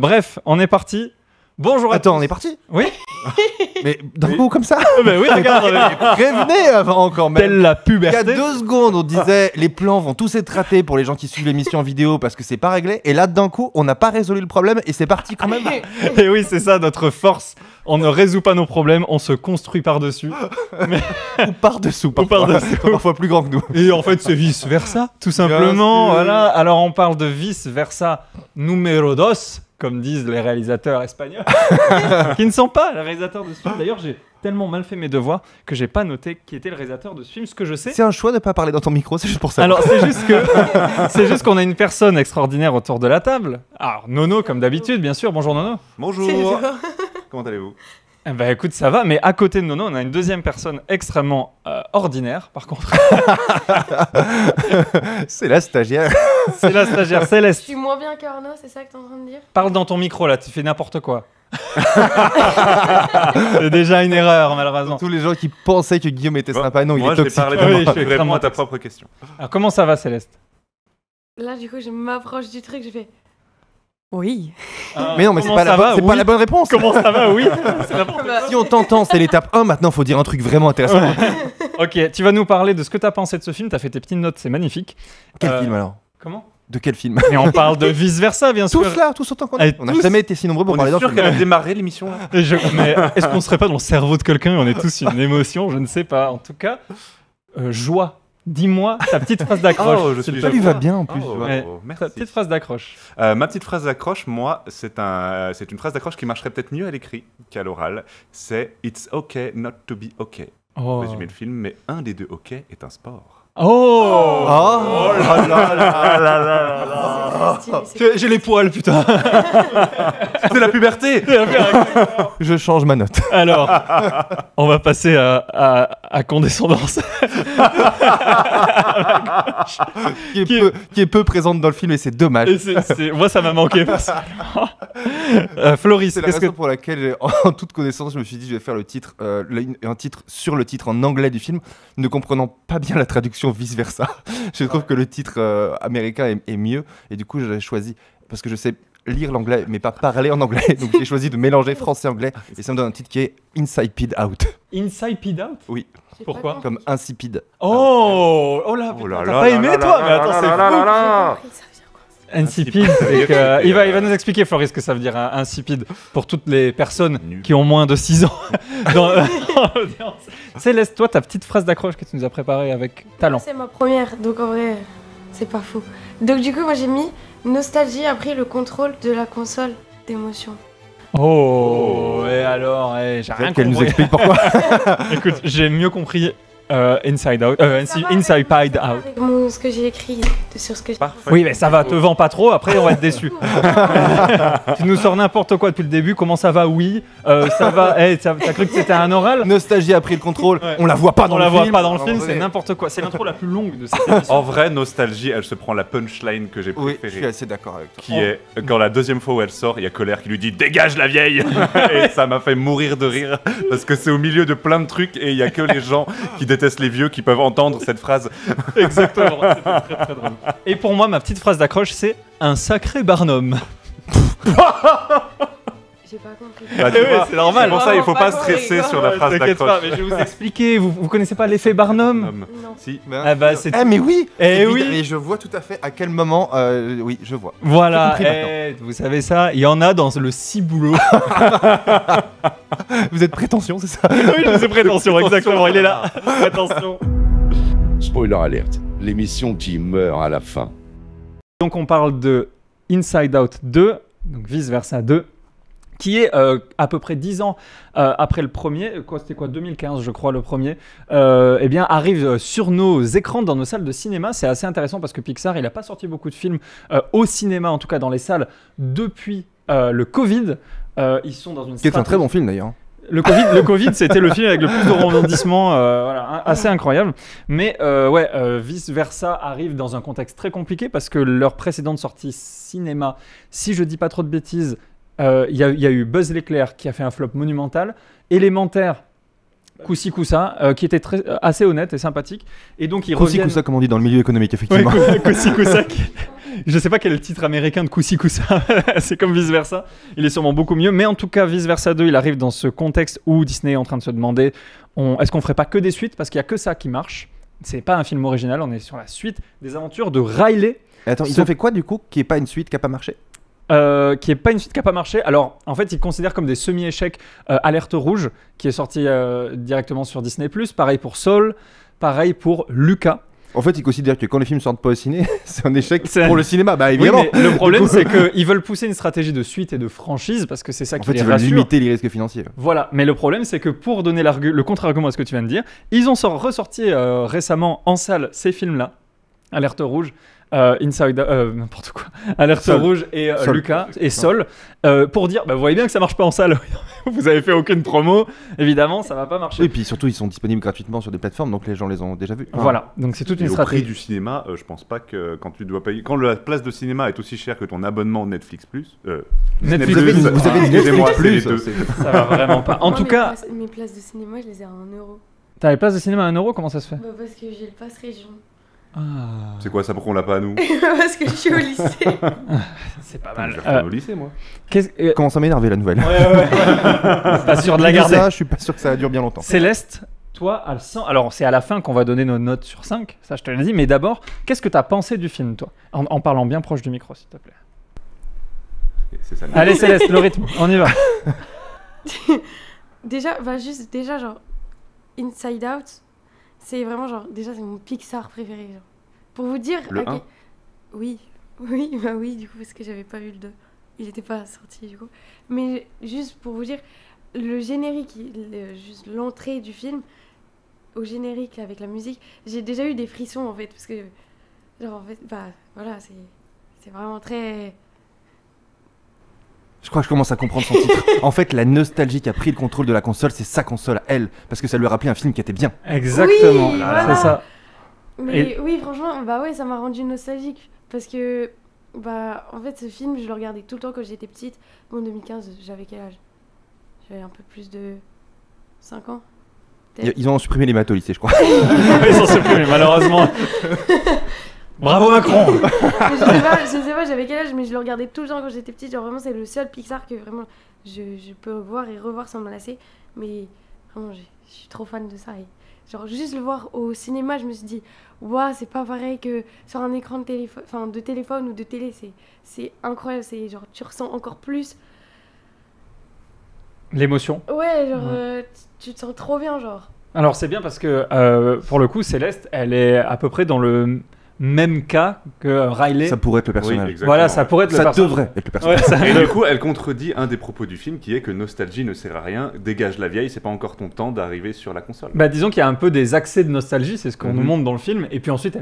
Bref, on est parti. Bonjour à tous. Attends, on est parti? Oui. Mais d'un coup comme ça? Ben oui, regarde. Prévenez avant quand même. Telle la Il y a puberté. 2 secondes, on disait les plans vont tous être ratés pour les gens qui suivent l'émission en vidéo parce que c'est pas réglé. Et là, d'un coup, on n'a pas résolu le problème et c'est parti quand même. Et oui, c'est ça notre force. On ne résout pas nos problèmes, on se construit par-dessus. Ou par-dessous, parfois. par-dessous. Parfois plus grand que nous. Et en fait, c'est vice-versa, tout simplement. sûr. Voilà. Alors, on parle de vice-versa numéro dos, comme disent les réalisateurs espagnols, qui ne sont pas les réalisateurs de ce film. D'ailleurs, j'ai tellement mal fait mes devoirs que j'ai pas noté qui était le réalisateur de ce film. Ce que je sais, C'est un choix de pas parler dans ton micro, c'est juste pour ça. alors c'est juste qu'on a une personne extraordinaire autour de la table. Alors Nono comme d'habitude, bien sûr. Bonjour Nono. Bonjour. Comment allez-vous? Eh ben écoute, ça va. Mais à côté de Nono, on a une deuxième personne extrêmement ordinaire. Par contre, C'est la stagiaire. c'est la stagiaire Je Céleste. suis moins bien qu'Arnaud, c'est ça que t'es en train de dire? Parle dans ton micro là. Tu fais n'importe quoi. C'est déjà une erreur malheureusement. Tous les gens qui pensaient que Guillaume était Bon, sympa, non, il Moi, est je vais toxique. parler Oui, de je moi. suis Tu réponds extrêmement à ta toxique. propre question. Alors comment ça va Céleste? Là, du coup, je m'approche du truc, je fais. Oui. Mais non, mais c'est Comment pas, ça va c'est pas Oui. la bonne réponse. Comment ça va? Oui. C'est n'importe Bah, Si on t'entend, c'est l'étape 1, maintenant faut dire un truc vraiment intéressant. quoi. Ok, tu vas nous parler de ce que tu as pensé de ce film. Tu as fait tes petites notes, c'est magnifique. Quel film alors? Comment? De quel film? Mais on parle de vice-versa, bien sûr. Tous là, tous autant qu'on Allez, est. On n'a tous. jamais été si nombreux pour On parler est d'un sûr film. qu'elle a démarré l'émission là. Mais est-ce qu'on serait pas dans le cerveau de quelqu'un et on est tous une émotion? Je ne sais pas. En tout cas, joie. Dis-moi ta petite phrase d'accroche. Oh, je s'il suis te Ça lui plaît. va bien en plus. Oh, tu vois. Ouais. merci. Ta petite phrase d'accroche. Ma petite phrase d'accroche, moi, c'est une phrase d'accroche qui marcherait peut-être mieux à l'écrit qu'à l'oral. C'est It's okay not to be okay. Oh. Résumer le film, mais un des deux hockey est un sport. Oh, Oh là là là là là là. c'est stylé, J'ai les poils, putain. C'est la puberté. Je change ma note. Alors, on va passer à condescendance. Qui est peu présente dans le film et c'est dommage. Et moi, ça m'a manqué personnellement. Floris, C'est la qu'est-ce que raison pour laquelle, en toute connaissance, je me suis dit je vais faire le titre, un titre sur le titre en anglais du film, ne comprenant pas bien la traduction vice versa. Je trouve que le titre américain est mieux et du coup j'ai choisi parce que je sais lire l'anglais mais pas parler en anglais, donc j'ai choisi de mélanger français et anglais et ça me donne un titre qui est Inside Out, Inside Out? Oui. J'ai Pourquoi? pas comme insipide. Oh, oh là, Oh putain, là t'as là pas là aimé là toi? là Mais attends, là c'est là fou. là là là. compris, ça veut dire quoi? Insipide, c'est que il va nous expliquer, Floris, ce que ça veut dire insipide pour toutes les personnes Nul. qui ont moins de 6 ans dans l'audience. Céleste, toi, ta petite phrase d'accroche que tu nous as préparée avec talent. C'est ma première, donc en vrai, c'est pas fou. Donc du coup, moi j'ai mis nostalgie a pris le contrôle de la console d'émotion. Oh, et alors, j'ai rien Peut-être qu'elle nous compris. explique pourquoi. Écoute, j'ai mieux compris Inside Out, Ça va Inside avec Out. Avec ce que j'ai écrit, sur ce que j'ai Parfait. Oui, mais ça va, te vends pas trop, après on va être déçu. Tu nous sors n'importe quoi depuis le début, comment ça va? Oui, ça va, t'as cru que c'était un oral? Nostalgie a pris le contrôle, Ouais. on la voit pas dans On le la film. voit pas dans le Alors, film, ouais. c'est n'importe quoi. C'est l'intro la plus longue de cette émission. En vrai, Nostalgie, elle se prend la punchline que j'ai Oui, je suis préférée. assez d'accord avec toi. Qui est, quand la deuxième fois où elle sort, il y a Colère qui lui dit « Dégage la vieille !» Et ça m'a fait mourir de rire, parce que c'est au milieu de plein de trucs, et il y a que les gens qui détestent les vieux qui peuvent entendre cette phrase. Exactement, c'était très très drôle. Et pour moi, ma petite phrase d'accroche, c'est un sacré Barnum. J'ai pas compris. Bah, tu Eh oui, vois, c'est normal. C'est pour ça il faut Vraiment pas pas stresser compris, sur la phrase T'inquiète pas, d'accroche. mais je vais vous expliquer. Vous connaissez pas l'effet Barnum? Non. Si. Ah bah c'est. Eh mais oui. Eh Évidemment, oui. et je vois tout à fait à quel moment. Oui, je vois. Voilà, J'ai compris vous savez ça, il y en a dans le ciboulot. Vous êtes prétention, c'est ça? Oui, je sais prétention, exactement, il est là. Prétention. Spoiler alert, l'émission qui meurt à la fin. Donc on parle de Inside Out 2, donc vice versa 2, qui est à peu près 10 ans après le premier, c'était quoi, 2015 je crois le premier, eh bien arrive sur nos écrans dans nos salles de cinéma. C'est assez intéressant parce que Pixar, il n'a pas sorti beaucoup de films au cinéma, en tout cas dans les salles, depuis le Covid. Ils sont dans une Qui est un très bon film d'ailleurs. Le Covid, c'était le film avec le plus de rebondissements, voilà, assez incroyable. Mais Vice Versa arrive dans un contexte très compliqué parce que leur précédente sortie cinéma, si je dis pas trop de bêtises, il y a eu Buzz l'éclair qui a fait un flop monumental, Élémentaire, Coussi Coussa, qui était assez honnête et sympathique. Et donc ils Coussi reviennent. Coussa, comme on dit dans le milieu économique, Ouais, effectivement. Coussi Coussa Je sais pas quel est le titre américain de Coussi Coussa, c'est comme Vice Versa. Il est sûrement beaucoup mieux, mais en tout cas, Vice Versa 2, il arrive dans ce contexte où Disney est en train de se demander est-ce qu'on ferait pas que des suites parce qu'il y a que ça qui marche. C'est pas un film original, on est sur la suite des aventures de Riley. Et attends, ils ont fait quoi du coup qui est pas une suite qui a pas marché? Qui est pas une suite qui a pas marché. Alors, en fait, ils considèrent comme des semi-échecs Alerte Rouge, qui est sorti directement sur Disney+. Pareil pour Soul, pareil pour Luca. En fait, ils considèrent que quand les films sortent pas au ciné, c'est un échec C'est- pour le cinéma. Bah Oui, évidemment. mais le problème, Du coup- c'est qu'ils veulent pousser une stratégie de suite et de franchise, parce que c'est ça En qui fait, les ils veulent rassure. limiter les risques financiers. Voilà, mais le problème, c'est que pour donner le contre-argument à ce que tu viens de dire, ils ont ressorti récemment en salle ces films-là, Alerte Rouge, n'importe quoi, Alerte Sol. Rouge et Sol. Luca et Sol, pour dire, bah, vous voyez bien que ça marche pas en salle, vous avez fait aucune promo, évidemment, ça va pas marcher. Oui, puis surtout, ils sont disponibles gratuitement sur des plateformes, donc les gens les ont déjà vus. Voilà, donc c'est toute Et une au prix stratégie. du cinéma, je pense pas que quand tu dois payer, quand la place de cinéma est aussi chère que ton abonnement Netflix Plus, Netflix Vous avez, Plus, vous avez dit excusez-moi, Netflix c'est les Plus. deux. c'est- ça va vraiment pas. En Moi, tout cas, mes places de cinéma, je les ai à 1 euro. t'as les places de cinéma à 1 euro, comment ça se fait? Bah, parce que j'ai le pass région. C'est quoi ça pour qu'on l'a pas à nous? Parce que je suis au lycée. C'est pas Je mal. vais retourner au lycée moi. Commence à m'énerver la nouvelle. Ouais. Pas sûr de la Je dis garder. ça, je suis pas sûr que ça dure bien longtemps. Céleste, toi, à le 100, alors c'est à la fin qu'on va donner nos notes sur 5, ça je te l'ai dit, mais d'abord, qu'est-ce que t'as pensé du film, toi en parlant bien proche du micro, s'il te plaît. Et c'est ça. Allez, Céleste, le rythme, on y va. Déjà, genre, Inside Out, c'est vraiment genre, déjà, c'est mon Pixar préféré. Genre. Pour vous dire. Le à quel- 1? Oui, du coup, parce que j'avais pas vu le 2. Il était pas sorti, du coup. Mais juste pour vous dire, le générique, juste l'entrée du film, au générique avec la musique, j'ai déjà eu des frissons en fait, parce que, genre, en fait, bah, voilà, c'est vraiment très. Je crois que je commence à comprendre son titre. En fait, la nostalgie qui a pris le contrôle de la console, c'est sa console à elle. Parce que ça lui a rappelé un film qui était bien. Exactement, Oui, voilà. c'est ça. Mais oui, franchement, bah ouais, ça m'a rendu nostalgique. Parce que, bah, en fait, ce film, je le regardais tout le temps quand j'étais petite. Bon, en 2015, j'avais quel âge? J'avais un peu plus de 5 ans. Ils ont supprimé les maths au lycée, je crois. Ils sont supprimés, malheureusement. Bravo Macron. Je sais pas, j'avais quel âge, mais je le regardais tout le temps quand j'étais petite. Genre, vraiment, c'est le seul Pixar que vraiment je peux voir et revoir sans me lasser. Mais vraiment, je suis trop fan de ça. Et genre, juste le voir au cinéma, je me suis dit, waouh, c'est pas pareil que sur un écran de téléphone, enfin, de téléphone ou de télé. C'est incroyable. C'est genre, tu ressens encore plus. L'émotion. Ouais, genre, tu te sens trop bien, genre. Alors c'est bien parce que, pour le coup, Céleste, elle est à peu près dans le même cas que Riley. Ça pourrait être le Oui, personnage. exactement. Voilà, ça pourrait être le Ça personnage. devrait être le personnage. Ouais, ça- Et du coup, elle contredit un des propos du film qui est que nostalgie ne sert à rien, dégage la vieille, c'est pas encore ton temps d'arriver sur la console. Bah, disons qu'il y a un peu des accès de nostalgie, c'est ce qu'on Mhm. nous montre dans le film, et puis ensuite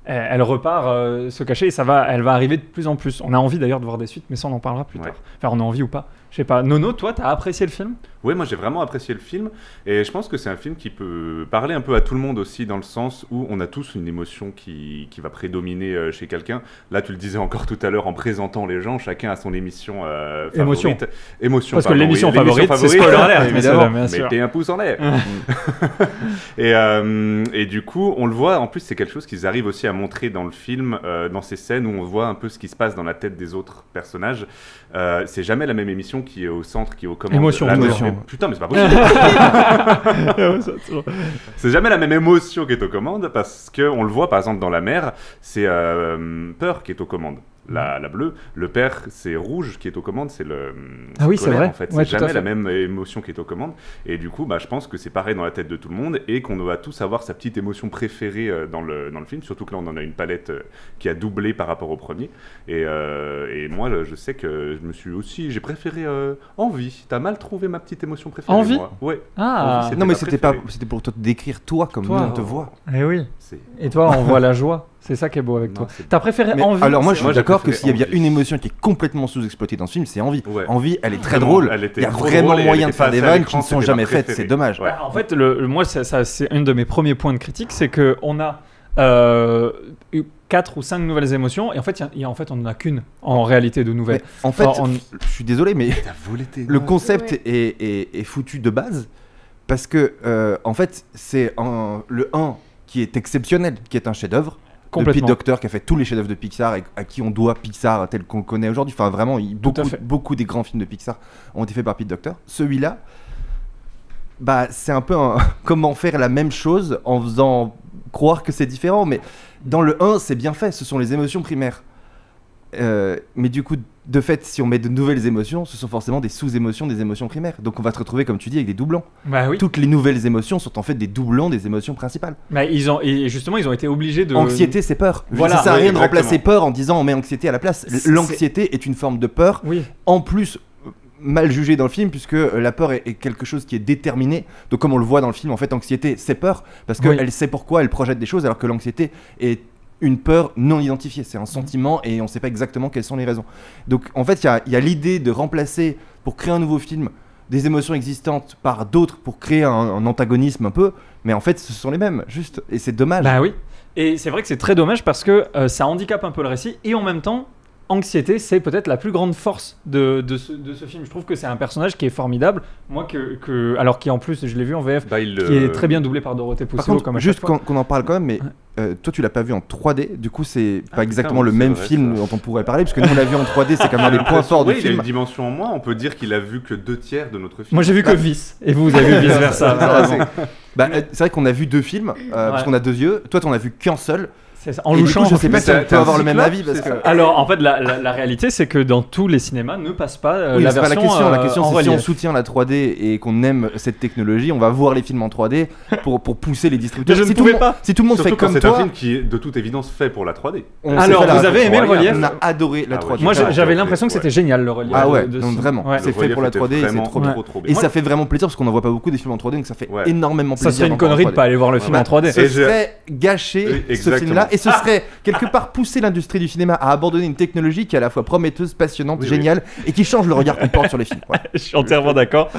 elle repart se cacher et elle va arriver de plus en plus. On a envie d'ailleurs de voir des suites, mais ça on en parlera plus Ouais. tard. Enfin, on a envie ou pas, je sais pas. Nono, toi, t'as apprécié le film? Ouais, moi j'ai vraiment apprécié le film et je pense que c'est un film qui peut parler un peu à tout le monde aussi dans le sens où on a tous une émotion qui va prédominer chez quelqu'un. Là, tu le disais encore tout à l'heure en présentant les gens, chacun a son émission Émotion. favorite. Émotion. Parce que pardon, l'émission oui, favorite, c'est spoiler alert, évidemment. bien sûr. Mettez un pouce en l'air. Et du coup, on le voit, en plus, c'est quelque chose qu'ils arrivent aussi à montrer dans le film, dans ces scènes où on voit un peu ce qui se passe dans la tête des autres personnages. C'est jamais la même émission qui est au centre, qui est aux commandes. Émotion, La émotion. même- Putain, mais c'est pas possible. C'est jamais la même émotion qui est aux commandes parce qu'on le voit par exemple dans la mère, c'est Peur qui est aux commandes. La bleue, le père c'est rouge qui est aux commandes, c'est le Ah oui, c'est colère, vrai. en fait. Ouais, C'est tout à jamais fait. la même émotion qui est aux commandes et du coup bah, je pense que c'est pareil dans la tête de tout le monde et qu'on va tous avoir sa petite émotion préférée dans le film, surtout que là on en a une palette qui a doublé par rapport au premier et moi je sais que j'ai préféré Envie. T'as mal trouvé ma petite émotion préférée? Envie? moi. Ouais. Ah, Envie, Non, mais ma c'était pas, préférée. c'était pour te décrire toi comme Toi. nous on te voit. eh oui. C'est- Et toi, on voit la joie. C'est ça qui est beau avec Non, toi. c'est- T'as préféré Mais Envie? alors moi je Moi, suis j'ai d'accord que préféré s'il y a Envie. une émotion qui est complètement sous-exploitée dans ce film, c'est Envie. Ouais. Envie, elle est très Vraiment, drôle. elle était Il y a trop vraiment drôle et moyen elle de était faire pas des assez à vannes l'écran, qui ne sont c'était ma jamais faites. préférée. C'est dommage. Ouais. Bah, en fait, moi, ça, c'est un de mes premiers points de critique, c'est que on a 4 ou 5 nouvelles émotions, et en fait, en fait, on n'en a qu'une en réalité de nouvelles. Mais en fait, Alors, je suis désolé, mais T'as volé tes le notes. concept Ouais. est foutu de base parce que en fait c'est le 1 qui est exceptionnel, qui est un chef-d'œuvre. Complètement. Pete Docter qui a fait tous les chefs-d'œuvre de Pixar et à qui on doit Pixar tel qu'on le connaît aujourd'hui. Enfin, vraiment, à fait. beaucoup des grands films de Pixar ont été faits par Pete Docter. Celui-là, bah, c'est un peu comment faire la même chose en faisant croire que c'est différent. Mais dans le 1, c'est bien fait. Ce sont les émotions primaires. Mais du coup, de fait, si on met de nouvelles émotions, ce sont forcément des sous-émotions des émotions primaires. Donc on va se retrouver, comme tu dis, avec des doublons. Bah oui. Toutes les nouvelles émotions sont en fait des doublons des émotions principales. Bah, justement, ils ont été obligés de. Anxiété, c'est peur. Voilà, ça sert à oui, rien de exactement. remplacer peur en disant on met anxiété à la place. L'anxiété est une forme de peur. Oui. En plus, mal jugée dans le film, puisque la peur est quelque chose qui est déterminé. Donc comme on le voit dans le film, en fait, anxiété, c'est peur, parce qu'elle Oui. sait pourquoi elle projette des choses, alors que l'anxiété est une peur non identifiée. C'est un sentiment et on ne sait pas exactement quelles sont les raisons. Donc en fait, il y a l'idée de remplacer, pour créer un nouveau film, des émotions existantes par d'autres pour créer un antagonisme un peu, mais en fait ce sont les mêmes, juste, et c'est dommage. Bah oui. Et c'est vrai que c'est très dommage parce que ça handicape un peu le récit et en même temps, Anxiété, c'est peut-être la plus grande force de ce film. Je trouve que c'est un personnage qui est formidable. Moi, alors qui en plus, je l'ai vu en VF, qui est très bien doublé par Dorothée Par Pousseau. contre, Comme à juste chaque fois. qu'on en parle quand même, mais toi tu l'as pas vu en 3D, du coup c'est pas exactement le c'est même vrai, film ça. dont on pourrait parler, parce que nous on l'a vu en 3D, c'est quand même un des points forts du Oui, il a film. une dimension en moins. On peut dire qu'il a vu que 2/3 de notre film. Moi, j'ai vu que Vice. Et vous avez vu Vice Versa. vraiment. C'est vrai qu'on a vu deux films, parce qu'on a deux yeux. Toi t'en as vu qu'un seul. C'est ça. En Et du louchant. coup, je sais pas Mais si on t'as peut un avoir le même cyclope, avis, parce c'est que. ça. Alors, en fait, la réalité, c'est que dans tous les cinémas ne passe pas Oui, la c'est pas version. la question en c'est si on relief. soutient la 3D et qu'on aime cette technologie, on va voir les films en 3D pour pousser les distributeurs. Mais je ne Si tout le pouvais monde- pas. Si tout le monde Surtout fait quand comme c'est un toi, film qui est de toute évidence fait pour la 3D. on Alors, s'est fait la vous avez aimé le réflexion. relief On a adoré la Ah ouais, 3D. Moi, Ouais, j'avais ouais, l'impression que ouais. c'était génial le relief. Ah ouais, de donc ce- vraiment, Ouais. c'est fait pour la 3D et c'est vraiment trop bien. trop bien. Et ça fait vraiment plaisir parce qu'on n'en voit pas beaucoup des films en 3D, donc ça fait Ouais. énormément Ça plaisir. serait une d'en voir en connerie de 3D. pas aller voir le film Bah, en 3D. Ce Et je- serait gâcher Oui, ce exactement. film-là et ce serait quelque part pousser l'industrie du cinéma à abandonner une technologie qui est à la fois prometteuse, passionnante, Oui, oui. géniale et qui change le regard qu'on porte sur les films. Voilà. Je suis entièrement d'accord.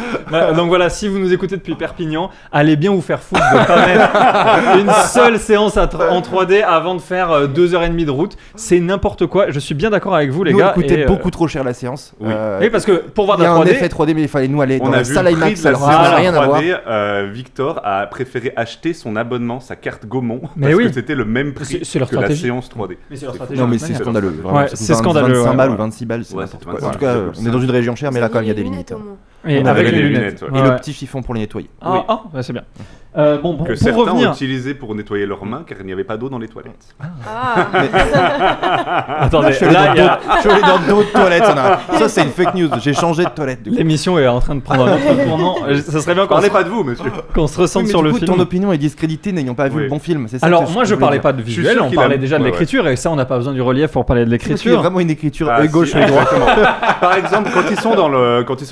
Donc voilà, si vous nous écoutez depuis Perpignan, allez bien vous faire foutre de pas mettre une seule séance en 3D avant de faire 2h30 de route. C'est n'importe quoi. Je suis bien d'accord avec vous, les Nous, gars. on coûtait et, beaucoup trop cher la séance. Oui. Oui, parce que pour voir de il y la a un 3D, effet 3D, mais il fallait nous aller dans On la a vu salle le prix IMAX, de la alors ça n'a séance rien à voir. 3D. Victor a préféré acheter son abonnement, sa carte Gaumont, Mais parce oui. que c'était le même prix C'est leur que la stratégie. séance 3D. Mais c'est leur C'est stratégie. Non, mais de c'est toute manière. scandaleux. vraiment. Ouais, Ça c'est coûte scandaleux, 25 ouais, balles ouais. ou 26 balles, c'est Ouais, n'importe c'est quoi. 25, En tout cas, c'est on est dans une région chère, mais là, quand même, il y a des lunettes limites. au moins. Et On avec avait les les lunettes. lunettes, Et Ouais. le petit chiffon pour les nettoyer. Ah, ah, ouais, c'est bien. Bon, Que pour certains revenir. ont utilisé pour nettoyer leurs mains car il n'y avait pas d'eau dans les toilettes. Ah, Attendez, Je suis allé là, dans il y a- d'autres- je suis allé dans d'autres toilettes. Ça, c'est une fake news. J'ai changé de toilette. du coup. l'émission est en train de prendre un autre tournant. Ça serait bien qu'on Parlez se, pas de vous, monsieur. qu'on se Oui, ressente mais sur du le coup, film. ton opinion est discréditée n'ayant pas vu Oui. le bon film. C'est ça Alors, que moi, je voulais parlais dire. pas de Je suis visuel, sûr on qu'il a- parlait déjà de Ouais, l'écriture, et ça, on n'a pas besoin du relief pour parler de Parce qu'il y a l'écriture. vraiment une écriture Ah, gauche si, et droite. exactement. Par exemple, quand ils sont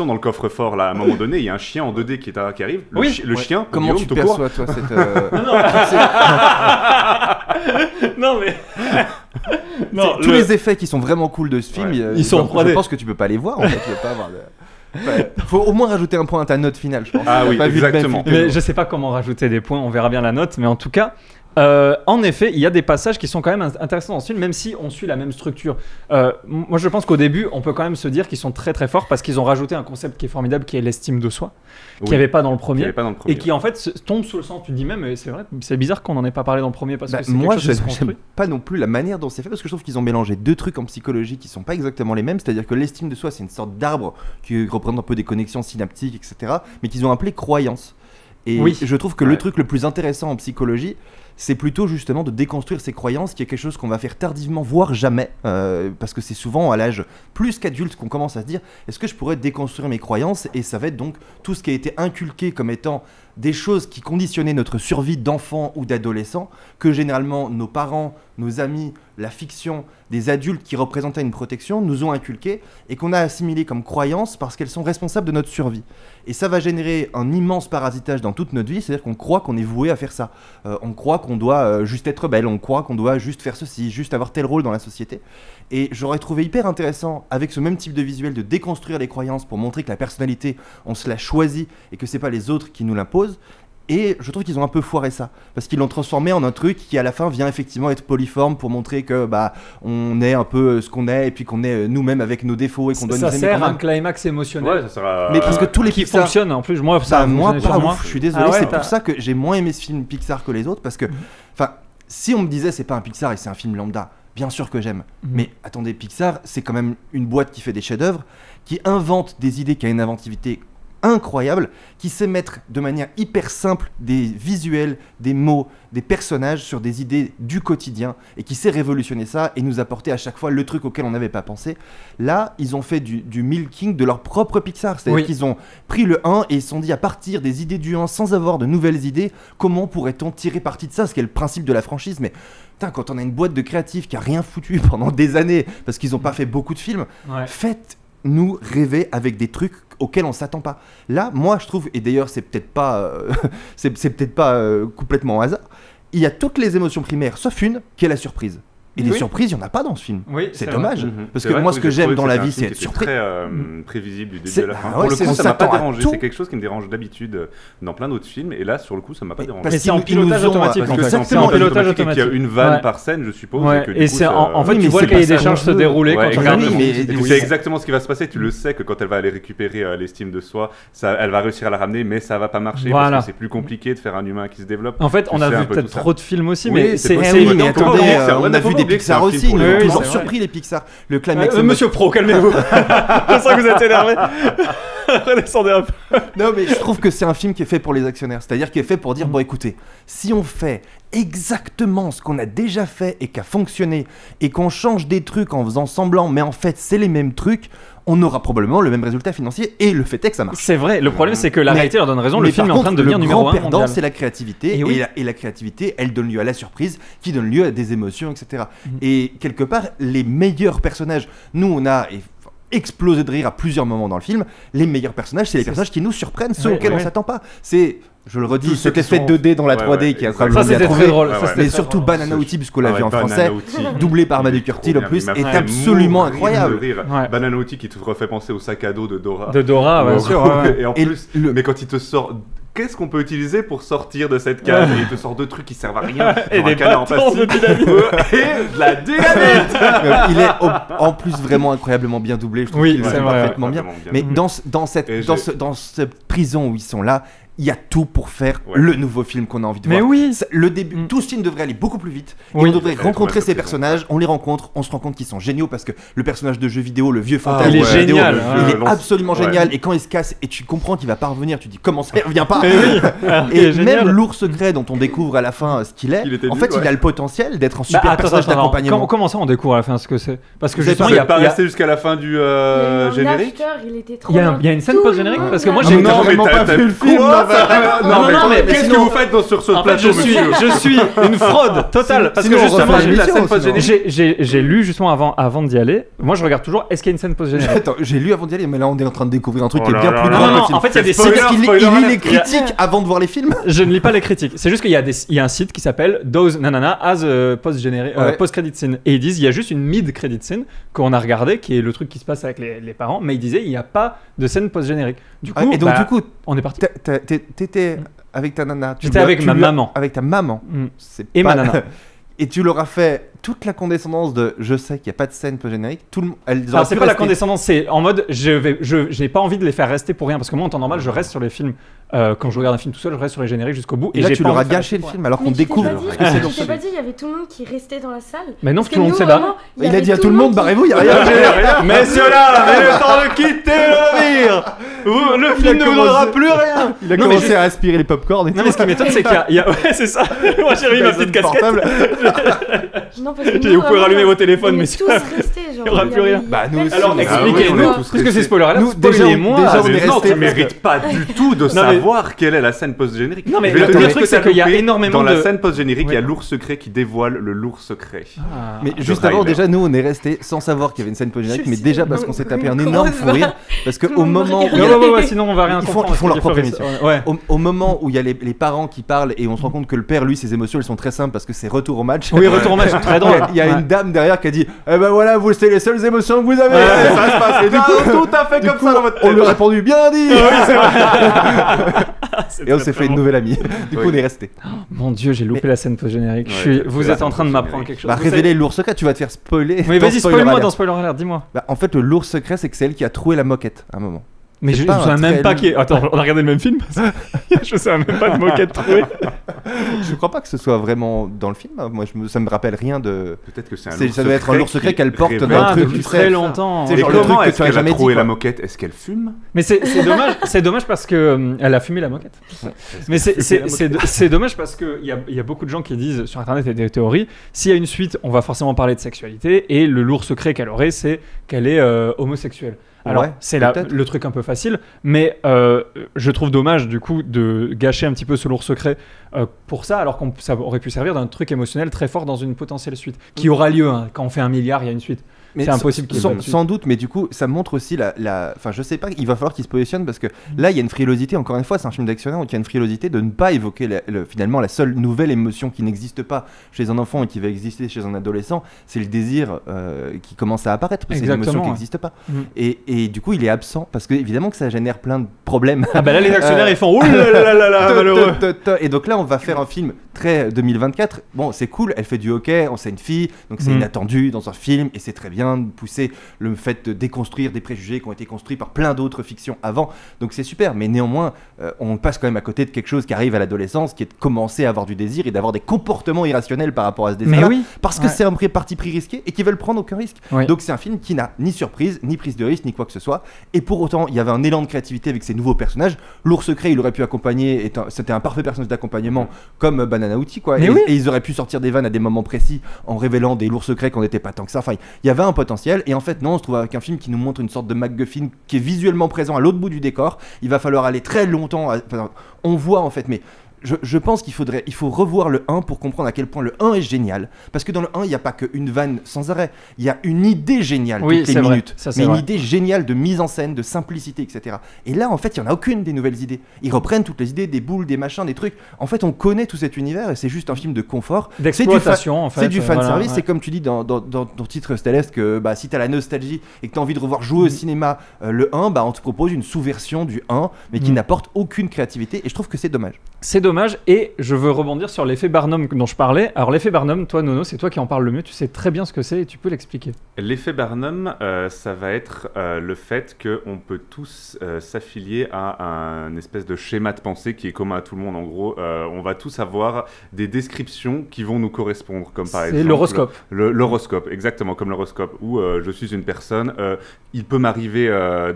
dans le coffre-fort, là, à un moment donné, il y a un chien en 2D qui arrive. Oui. Le chien, Comment Guillaume, tu tout court, perçois, toi, cette. Non, mais. non, Tous les effets qui sont vraiment cool de ce film, Ouais. Ils sont en 3D. Je pense que tu peux pas les voir. En fait, tu peux pas avoir Ouais. Faut au moins rajouter un point à ta note finale, je pense. Ah T'as oui, pas vu le même exactement. film que Mais nous. je sais pas comment rajouter des points, on verra bien la note, mais en tout cas, en effet, il y a des passages qui sont quand même intéressants dans ce film, même si on suit la même structure. Moi, je pense qu'au début, on peut quand même se dire qu'ils sont très très forts parce qu'ils ont rajouté un concept qui est formidable, qui est l'estime de soi, Oui. qu'il n'y avait pas dans le Il n'y premier. avait pas dans le premier. Et qui en fait tombe sous le sens. Tu te dis même, mais c'est vrai, c'est bizarre qu'on n'en ait pas parlé dans le premier parce Bah, que c'est moi, quelque chose qui se j'aime construit. pas non plus la manière dont c'est fait parce que je trouve qu'ils ont mélangé deux trucs en psychologie qui sont pas exactement les mêmes. C'est-à-dire que l'estime de soi, c'est une sorte d'arbre qui représente un peu des connexions synaptiques, etc. Mais qu'ils ont appelé croyance. Et Oui. je trouve que Ouais. le truc le plus intéressant en psychologie, c'est plutôt justement de déconstruire ces croyances, qui est quelque chose qu'on va faire tardivement, voire jamais, parce que c'est souvent à l'âge plus qu'adulte qu'on commence à se dire est-ce que je pourrais déconstruire mes croyances, et ça va être donc tout ce qui a été inculqué comme étant des choses qui conditionnaient notre survie d'enfant ou d'adolescent, que généralement nos parents, nos amis, la fiction, des adultes qui représentaient une protection nous ont inculqué et qu'on a assimilé comme croyances parce qu'elles sont responsables de notre survie. Et ça va générer un immense parasitage dans toute notre vie, c'est-à-dire qu'on croit qu'on est voué à faire ça. On croit qu'on doit juste être rebelle, on croit qu'on doit juste faire ceci, juste avoir tel rôle dans la société. Et j'aurais trouvé hyper intéressant, avec ce même type de visuel, de déconstruire les croyances pour montrer que la personnalité, on se la choisit et que c'est pas les autres qui nous l'imposent. Et je trouve qu'ils ont un peu foiré ça, parce qu'ils l'ont transformé en un truc qui à la fin vient effectivement être polyforme pour montrer que bah on est un peu ce qu'on est et puis qu'on est nous-mêmes avec nos défauts et qu'on doit Ça nous aimer sert quand un même. climax émotionnel. Ouais, ça sera. Mais parce que tous les qui Pixar, fonctionne en plus. Moi, ça bah, a moi fonctionné pas sur moi. ouf, je suis désolé, Ah ouais, c'est t'as- pour ça que j'ai moins aimé ce film Pixar que les autres parce que enfin si on me disait c'est pas un Pixar et c'est un film lambda, bien sûr que j'aime. Mais attendez, Pixar, c'est quand même une boîte qui fait des chefs-d'œuvre, qui invente des idées, qui a une inventivité incroyable, qui sait mettre de manière hyper simple des visuels, des mots, des personnages sur des idées du quotidien et qui sait révolutionner ça et nous apporter à chaque fois le truc auquel on n'avait pas pensé. Là, ils ont fait du milking de leur propre Pixar, c'est-à-dire qu'ils ont pris le 1 et ils se sont dit à partir des idées du 1 sans avoir de nouvelles idées, comment pourrait-on tirer parti de ça, ce qui est le principe de la franchise. Mais putain, quand on a une boîte de créatifs qui a rien foutu pendant des années parce qu'ils n'ont pas fait beaucoup de films, faites-nous rêver avec des trucs auxquels on s'attend pas. Là, moi, je trouve, et d'ailleurs, c'est peut-être pas, complètement au hasard, il y a toutes les émotions primaires, sauf une, qui est la surprise. Et les surprises, il n'y en a pas dans ce film. C'est dommage. Parce que moi, ce que j'aime dans la vie, c'est être surpris. C'est très prévisible du début à la fin. Pour le coup, ça m'a pas dérangé. C'est quelque chose qui me dérange d'habitude dans plein d'autres films. Et là, sur le coup, ça m'a pas dérangé. Mais c'est en pilotage automatique. C'est en pilotage automatique. Il y a une vanne par scène, je suppose. Et c'est en fait, tu vois le cahier des charges se dérouler quand tu regardes. Tu sais exactement ce qui va se passer. Tu le sais que quand elle va aller récupérer l'estime de soi, elle va réussir à la ramener, mais ça va pas marcher parce que c'est plus compliqué de faire un humain qui se développe. En fait, on a vu peut-être trop de films aussi, mais c'est on a vu des Pixar aussi. Toujours surpris les Pixar. Le climax. Monsieur Pro, calmez-vous. Je sens que vous êtes énervé. Redescendez un peu. Non, mais je trouve que c'est un film qui est fait pour les actionnaires. C'est-à-dire qui est fait pour dire bon, écoutez, si on fait exactement ce qu'on a déjà fait et qui a fonctionné et qu'on change des trucs en faisant semblant, mais en fait, c'est les mêmes trucs, on aura probablement le même résultat financier et le fait est que ça marche. C'est vrai, le problème c'est que la réalité leur donne raison, le film est en train de devenir numéro 1 mondial. C'est la créativité et la créativité, elle donne lieu à la surprise qui donne lieu à des émotions, etc. Et quelque part, les meilleurs personnages, nous on a explosé de rire à plusieurs moments dans le film, les meilleurs personnages, c'est les personnages qui nous surprennent, ceux auxquels on s'attend pas. C'est... Je le redis, cet effet 2D dans la 3D qui est incroyable. Ça, c'était très drôle. Mais surtout Bananauti, puisqu'on l'a vu en français, doublé par Manu Curtil en plus, est absolument incroyable. Bananauti qui te refait penser au sac à dos de Dora. De Dora, bien sûr. Et en plus, mais quand il te sort... Qu'est-ce qu'on peut utiliser pour sortir de cette cave? Et il te sort deux trucs qui servent à rien. Et des bâtons de dynamite. Et de la dynamite. Il est en plus vraiment incroyablement bien doublé. Je trouve qu'il est parfaitement bien. Mais dans cette prison où ils sont là, il y a tout pour faire le nouveau film qu'on a envie de voir. Mais oui, le début, tout ce film devrait aller beaucoup plus vite. Et on devrait rencontrer ces personnages. On les rencontre, on se rend compte qu'ils sont géniaux parce que le personnage de jeu vidéo, le vieux fantasme, il est génial. Il est absolument génial. Et quand il se casse et tu comprends qu'il va pas revenir, tu dis comment ça, il revient pas. Et même l'ours secret dont on découvre à la fin ce qu'il est, en fait, il a le potentiel d'être un super personnage d'accompagnement. Comment ça, on découvre à la fin ce que c'est? Parce que justement, il n'y a pas resté jusqu'à la fin du générique. Il y a une scène post-générique parce que moi j'ai vraiment pas vu le film. Non, mais qu'est-ce que vous faites sur ce plateau? Je suis une fraude totale parce que justement j'ai vu la scène post-générique. J'ai lu justement avant d'y aller. Moi je regarde toujours est-ce qu'il y a une scène post-générique. Attends, j'ai lu avant d'y aller, mais là on est en train de découvrir un truc qui est bien plus grand. Non, en fait il y a des sites qui lit les critiques avant de voir les films. Je ne lis pas les critiques. C'est juste qu'il y a un site qui s'appelle Those Nanana as post-credit scene et ils disent il y a juste une mid-credit scene qu'on a regardé qui est le truc qui se passe avec les parents, mais ils disaient il n'y a pas de scène post-générique. Du coup, et donc du coup on est parti. T'étais avec ta nana. J'étais avec ma maman. Avec ta maman. Et ma nana. Et tu leur as fait toute la condescendance de je sais qu'il n'y a pas de scène post-générique. Alors c'est pas la condescendance, c'est en mode j'ai pas envie de les faire rester pour rien parce que moi en temps normal je reste sur les films quand je regarde un film tout seul, je reste sur les génériques jusqu'au bout. Et là tu leur as gâché le film alors qu'on découvre ce que c'est dans ce film. Pas dit il y avait tout le monde qui restait dans la salle. Mais non, tout le monde s'est barré. Il a dit à tout le monde barrez-vous, il y a rien. Messieurs là, avez le temps de quitter le navire. Le film ne vous donnera plus rien. Il a commencé à aspirer les popcorn. Non mais ce qui m'étonne c'est qu'il y a ouais c'est ça. Moi j'ai remis ma petite casquette. Non, parce que vous pouvez rallumer vos téléphones, messieurs. Il n'y aura plus rien. Bah, nous, alors, expliquez-nous. Parce que c'est spoiler alert. Déjà, on est non, resté. tu mérites pas du tout de savoir quelle est la scène post-générique. Non, mais le truc, c'est qu'il y a énormément de. Dans la scène post-générique, il y a l'ours secret qui dévoile le lourd secret. Mais juste avant, déjà, nous, on est resté sans savoir qu'il y avait une scène post-générique, mais déjà parce qu'on s'est tapé un énorme fou rire. Parce qu'au moment où. Sinon, on va rien comprendre. Ils font leur propre émission. Au moment où il y a les parents qui parlent et on se rend compte que le père, lui, ses émotions, elles sont très simples parce que c'est retour au match. Oui, retour au match, très drôle. Il y a une dame derrière qui a dit eh ben voilà, vous c'est les seules émotions que vous avez. Ça se passe. Et du coup, tout à fait comme ça dans votre tête. On lui a répondu bien dit. Et on s'est fait une nouvelle amie. Du coup, on est resté. Mon Dieu, j'ai loupé la scène post-générique. Vous êtes en train de m'apprendre quelque chose. Bah, révéler l'ours secret, tu vas te faire spoiler. Mais vas-y, spoil-moi dans Spoiler Alert, dis-moi. Bah, en fait, l'ours secret, c'est que c'est elle qui a troué la moquette à un moment. Mais je ne sais même pas qui est. Attends, on a regardé le même film. Je sais même pas de moquette trouée. Je crois pas que ce soit vraiment dans le film. Moi, ça me rappelle rien de. Peut-être que c'est un Ça lourd doit être un lourd secret qu'elle porte révèle- dans un truc depuis qui très serait- longtemps. C'est Et genre le comment truc que est-ce tu as qu'elle a jamais dit, trouvé quoi. la moquette? Est-ce qu'elle fume? Mais c'est dommage, c'est dommage parce que elle a fumé la moquette. Mais c'est dommage parce que il y a beaucoup de gens qui disent sur internet il y a des théories. S'il y a une suite, on va forcément parler de sexualité et le lourd secret qu'elle aurait, c'est qu'elle est homosexuelle. Alors Ouais, c'est peut-être. le truc un peu facile, mais je trouve dommage du coup de gâcher un petit peu ce lourd secret pour ça, alors que ça aurait pu servir d'un truc émotionnel très fort dans une potentielle suite qui aura lieu hein. Quand on fait 1 milliard, il y a une suite. Mais C'est impossible qu'il y ait pas de suite. sans doute, mais du coup, ça montre aussi Enfin, je sais pas, il va falloir qu'il se positionne parce que là, il y a une frilosité, encore une fois, c'est un film d'actionnaire, donc il y a une frilosité de ne pas évoquer finalement la seule nouvelle émotion qui n'existe pas chez un enfant et qui va exister chez un adolescent, c'est le désir qui commence à apparaître, parce que c'est une émotion Exactement, qui ouais. n'existe pas. Mhm. Et du coup, il est absent parce que évidemment que ça génère plein de problèmes. Ah bah là les actionnaires ils font ouh là là là là malheureux. Et donc là, on va faire un film très 2024. Bon, c'est cool, elle fait du hockey, c'est une fille, donc c'est inattendu dans un film, et c'est très bien de pousser le fait de déconstruire des préjugés qui ont été construits par plein d'autres fictions avant. Donc c'est super, mais néanmoins, on passe quand même à côté de quelque chose qui arrive à l'adolescence, qui est de commencer à avoir du désir et d'avoir des comportements irrationnels par rapport à ce désir-là, Mais oui. parce que Ouais. c'est un parti pris risqué et qu'ils veulent prendre aucun risque. Oui. Donc c'est un film qui n'a ni surprise, ni prise de risque, ni quoi que ce soit. Et pour autant, il y avait un élan de créativité avec ces nouveaux personnages. L'ours secret, il aurait pu accompagner, c'était un parfait personnage d'accompagnement comme Banana Outi, quoi. Mais Et, oui. et ils auraient pu sortir des vannes à des moments précis en révélant des lourds secrets qu'on n'était pas tant que ça. Enfin, il y avait un potentiel. Et en fait, non, on se trouve avec un film qui nous montre une sorte de MacGuffin qui est visuellement présent à l'autre bout du décor. Il va falloir aller très longtemps. Enfin, on voit en fait, mais. Je pense qu'il faut revoir le 1 pour comprendre à quel point le 1 est génial. Parce que dans le 1, il n'y a pas qu'une vanne sans arrêt. Il y a une idée géniale Oui, toutes les c'est vrai. minutes. Ça, c'est mais vrai. une idée géniale de mise en scène, de simplicité, etc. Et là, en fait, il n'y en a aucune des nouvelles idées. Ils reprennent toutes les idées, des boules, des machins, des trucs. En fait, on connaît tout cet univers et c'est juste un film de confort. D'exploitation en fait. C'est du fan voilà, service, ouais. c'est comme tu dis dans ton titre Céleste que bah, si t'as la nostalgie et que t'as envie de revoir jouer au cinéma le 1, bah, on te propose une sous-version du 1 mais qui n'apporte aucune créativité et je trouve que c'est dommage. C'est dommage et je veux rebondir sur l'effet Barnum dont je parlais. Alors l'effet Barnum, toi Nono, c'est toi qui en parles le mieux, tu sais très bien ce que c'est et tu peux l'expliquer. L'effet Barnum, ça va être le fait qu'on peut tous s'affilier à un espèce de schéma de pensée qui est commun à tout le monde. En gros, on va tous avoir des descriptions qui vont nous correspondre, comme par exemple... C'est l'horoscope. L'horoscope, exactement, comme l'horoscope, où je suis une personne, il peut m'arriver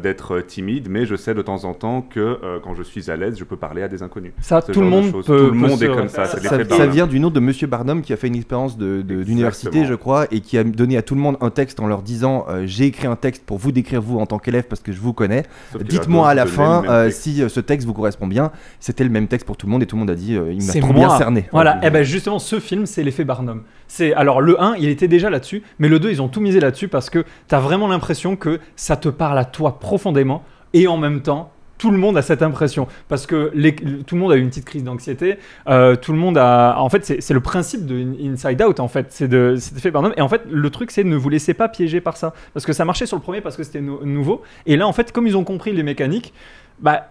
d'être timide, mais je sais de temps en temps que quand je suis à l'aise, je peux parler à des inconnus. Ça, Ce tout le genre de monde choses. peut. Tout le monde peut est se- comme ça, c'est Ça l'effet Barnum. vient du nom de Monsieur Barnum qui a fait une expérience d'université, Exactement. je crois, et qui a donné à tout le monde un texte en leur disant j'ai écrit un texte pour vous décrire vous en tant qu'élève parce que je vous connais. Sauf qu'il Dites-moi va à la donner fin le même texte. si ce texte vous correspond bien. C'était le même texte pour tout le monde et tout le monde a dit il m'a C'est trop moi. bien cerné. Voilà, et ben justement, ce film, c'est l'effet Barnum. Alors, le 1, il était déjà là-dessus, mais le 2, ils ont tout misé là-dessus parce que t'as vraiment l'impression que ça te parle à toi profondément et en même temps, tout le monde a cette impression parce que tout le monde a eu une petite crise d'anxiété. Tout le monde a. En fait, c'est le principe de Inside Out. En fait, c'est cet effet Barnum. Et en fait, le truc, c'est ne vous laissez pas piéger par ça parce que ça marchait sur le premier parce que c'était nouveau. Et là, en fait, comme ils ont compris les mécaniques, bah,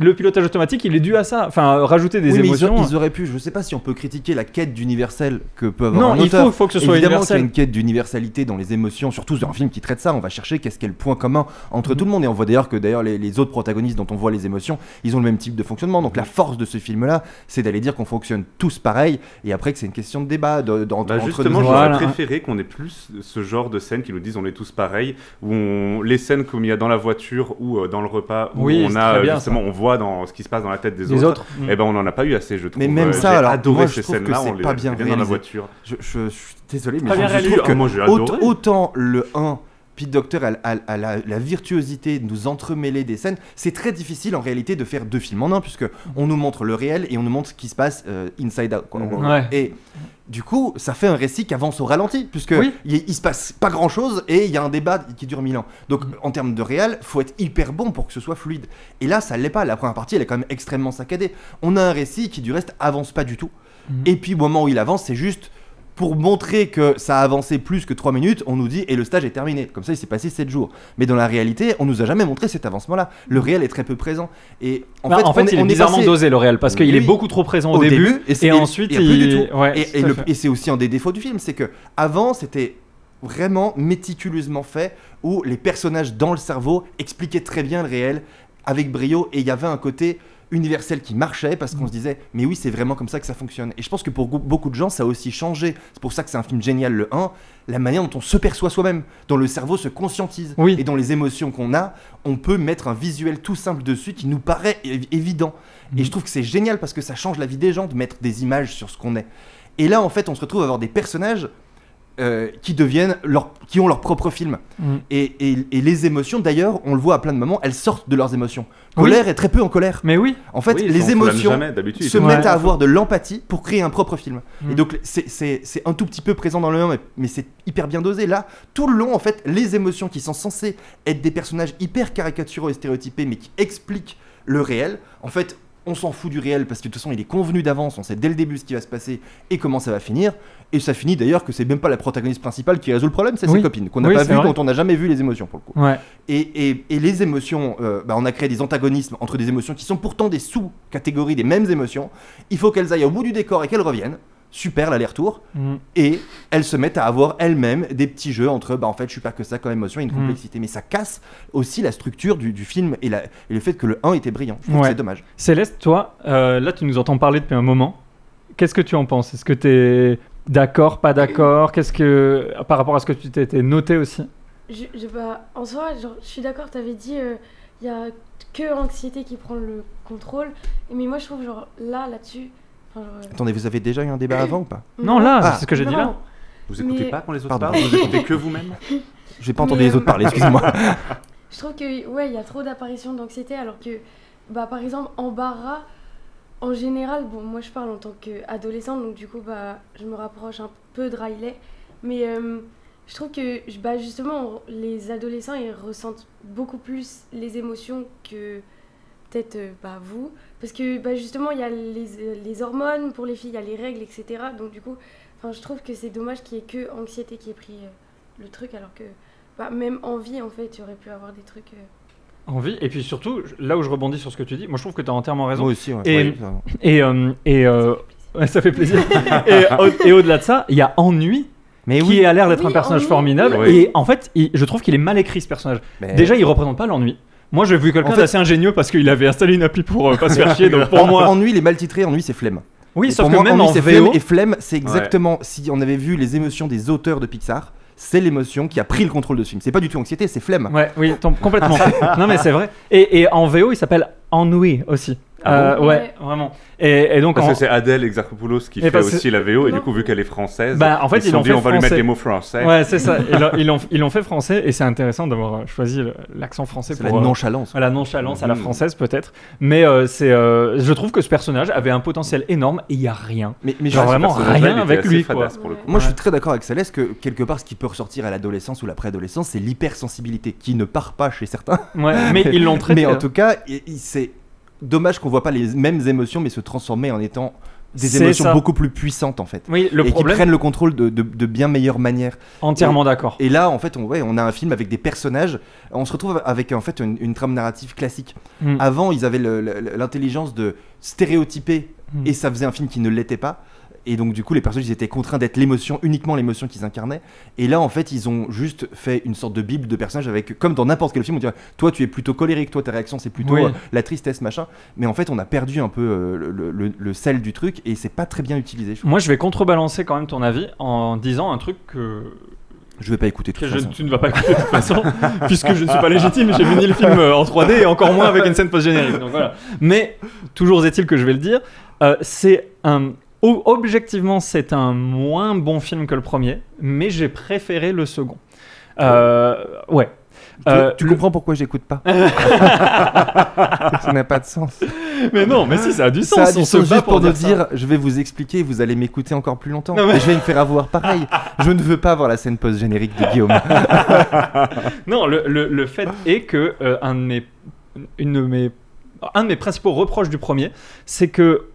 le pilotage automatique, il est dû à ça. Enfin, rajouter des Oui, mais émotions. ils auraient pu, je sais pas si on peut critiquer la quête d'universel que peut avoir Non, un il auteur. faut que ce soit Évidemment qu'il y a universel. une quête d'universalité dans les émotions, surtout dans un film qui traite ça. On va chercher qu'est-ce qu'est le point commun entre tout le monde. Et on voit d'ailleurs que les autres protagonistes dont on voit les émotions, ils ont le même type de fonctionnement. Donc la force de ce film-là, c'est d'aller dire qu'on fonctionne tous pareil. Et après que c'est une question de débat entre Justement, deux j'aurais Voilà. préféré qu'on ait plus ce genre de scènes qui nous disent on est tous pareils, où les scènes comme il y a dans la voiture ou dans le repas, où Oui, on c'est a très bien, justement, ça. on voit dans ce qui se passe dans la tête des Les autres. autres. Et ben on en a pas eu assez, je trouve. Mais même ça, j'ai alors, adoré moi, je ces trouve que scènes-là, c'est on les pas bien bien dans la réalisé. voiture. Je suis désolé, mais Pas bien je réalisé. trouve que Moi j'ai adoré. autant le 1, Pete Docter a la virtuosité de nous entremêler des scènes. C'est très difficile en réalité de faire deux films en un, puisque on nous montre le réel et on nous montre ce qui se passe inside out, quoi. Ouais. Et du coup, ça fait un récit qui avance au ralenti, puisque Oui. il se passe pas grand chose et il y a un débat qui dure 1000 ans. Donc en termes de réel, faut être hyper bon pour que ce soit fluide. Et là, ça l'est pas. La première partie, elle est quand même extrêmement saccadée. On a un récit qui du reste avance pas du tout. Et puis au moment où il avance, c'est juste pour montrer que ça a avancé plus que 3 minutes, on nous dit et le stage est terminé. Comme ça, il s'est passé 7 jours. Mais dans la réalité, on nous a jamais montré cet avancement-là. Le réel est très peu présent. Et En fait, il est bizarrement passé dosé le réel parce qu'il Oui. est beaucoup trop présent au au début et ensuite il y a plus du tout. Ouais, Et tout à fait. et c'est aussi un des défauts du film, c'est que avant c'était vraiment méticuleusement fait où les personnages dans le cerveau expliquaient très bien le réel avec brio et il y avait un côté universel qui marchait parce qu'on se disait mais oui c'est vraiment comme ça que ça fonctionne. Et je pense que pour beaucoup de gens ça a aussi changé. C'est pour ça que c'est un film génial le 1, la manière dont on se perçoit soi-même, dont le cerveau se conscientise et dont les émotions qu'on a, on peut mettre un visuel tout simple dessus qui nous paraît évident. Et je trouve que c'est génial parce que ça change la vie des gens de mettre des images sur ce qu'on est. Et là en fait on se retrouve à avoir des personnages qui ont leur propre film. Et les émotions, d'ailleurs, on le voit à plein de moments, elles sortent de leurs émotions. Colère est très peu en colère. Mais oui. En fait, les émotions se mettent à avoir de l'empathie pour créer un propre film. Et donc, c'est un tout petit peu présent dans le 1, mais c'est hyper bien dosé. Là, tout le long, en fait, les émotions qui sont censées être des personnages hyper caricaturaux et stéréotypés, mais qui expliquent le réel, en fait, on s'en fout du réel parce que de toute façon il est convenu d'avance, on sait dès le début ce qui va se passer et comment ça va finir, et ça finit d'ailleurs que c'est même pas la protagoniste principale qui résout le problème, c'est ses copines qu'on n'a pas vu, dont on n'a jamais vu les émotions pour le coup. Et les émotions, on a créé des antagonismes entre des émotions qui sont pourtant des sous-catégories des mêmes émotions, il faut qu'elles aillent au bout du décor et qu'elles reviennent. Super l'aller-retour, et elles se mettent à avoir elles-mêmes des petits jeux entre en fait je suis pas que ça comme émotion et une complexité, mais ça casse aussi la structure du film et le fait que le 1 était brillant. Je trouve que c'est dommage. Céleste, toi, là tu nous entends parler depuis un moment, qu'est-ce que tu en penses? Est-ce que tu es d'accord, pas d'accord? Qu'est-ce que, par rapport à ce que tu t'étais noté aussi? En soi, je suis d'accord, t'avais dit il y a que anxiété qui prend le contrôle, mais moi je trouve là-dessus. Attendez, vous avez déjà eu un débat avant ou pas? Non, là, c'est ce que j'ai dit là. Vous écoutez pas quand les autres parlent? Vous écoutez que vous-même? J'ai pas entendu les autres parler, excusez-moi. Je trouve que il y a trop d'apparitions d'anxiété, alors que par exemple embarras en général, moi je parle en tant qu'adolescente, donc du coup je me rapproche un peu de Riley, mais je trouve que justement les adolescents ils ressentent beaucoup plus les émotions que peut-être vous, parce que justement il y a les hormones pour les filles, il y a les règles, etc. Donc du coup, je trouve que c'est dommage qu'il y ait que anxiété qui ait pris le truc, alors que même envie en fait, il y aurait pu avoir des trucs. Envie, et puis surtout, là où je rebondis sur ce que tu dis, moi je trouve que tu as entièrement raison. Moi aussi, ça fait plaisir. et au-delà de ça, il y a ennui. Qui a l'air d'être un personnage formidable. Et en fait, je trouve qu'il est mal écrit ce personnage. Déjà, il représente pas l'ennui. Moi, j'ai vu quelqu'un d'assez ingénieux parce qu'il avait installé une appli pour pas se faire chier. Donc pour moi, ennui, il est mal titré. Ennui, c'est flemme. Oui, et sauf pour que moi, même ennui, en c'est VO, flemme, et flemme, c'est exactement si on avait vu les émotions des auteurs de Pixar. C'est l'émotion qui a pris le contrôle de ce film. C'est pas du tout anxiété, c'est flemme. Oui, complètement. Non, mais c'est vrai. Et en VO, il s'appelle Ennui aussi. Vraiment. Et donc parce que c'est Adèle Exarchopoulos qui fait aussi la VO, et du coup vu qu'elle est française, en fait, on va lui mettre des mots français. Ouais, c'est ça. Ils l'ont fait français, et c'est intéressant d'avoir choisi l'accent français pour la nonchalance. La nonchalance à la française peut-être. Mais je trouve que ce personnage avait un potentiel énorme et il y a rien. Mais genre vraiment rien avec lui quoi. Moi je suis très d'accord avec Céleste que quelque part ce qui peut ressortir à l'adolescence ou la préadolescence, c'est l'hypersensibilité qui ne part pas chez certains. Ouais, mais ils l'ont traité. Mais en tout cas, c'est dommage qu'on voit pas les mêmes émotions mais se transformer en étant des émotions beaucoup plus puissantes en fait. Oui, le et problème, qui prennent le contrôle de bien meilleure manière. Entièrement d'accord. Et là en fait on a un film avec des personnages, on se retrouve avec en fait une trame narrative classique. Avant ils avaient l'intelligence de stéréotyper et ça faisait un film qui ne l'était pas. Et donc du coup les personnages ils étaient contraints d'être uniquement l'émotion qu'ils incarnaient. Et là en fait ils ont juste fait une sorte de bible de personnages avec, comme dans n'importe quel film on dirait toi tu es plutôt colérique, toi ta réaction c'est plutôt la tristesse machin. Mais en fait on a perdu un peu le sel du truc et c'est pas très bien utilisé. Moi je vais contrebalancer quand même ton avis en disant un truc que... Je vais pas écouter de toute façon. Tu ne vas pas écouter de toute façon, puisque je ne suis pas légitime, j'ai vu ni le film en 3D et encore moins avec une scène post-générique. Donc voilà. Mais toujours est-il que je vais le dire, objectivement, c'est un moins bon film que le premier, mais j'ai préféré le second. Ouais. Tu comprends pourquoi j'écoute pas? Ça n'a pas de sens. Mais non, mais si, ça a du sens. Ça a du sens juste pour nous dire, je vais vous expliquer, vous allez m'écouter encore plus longtemps. Et je vais me faire avoir pareil. Je ne veux pas voir la scène post-générique de Guillaume. Non, le fait est que un de mes principaux reproches du premier, c'est que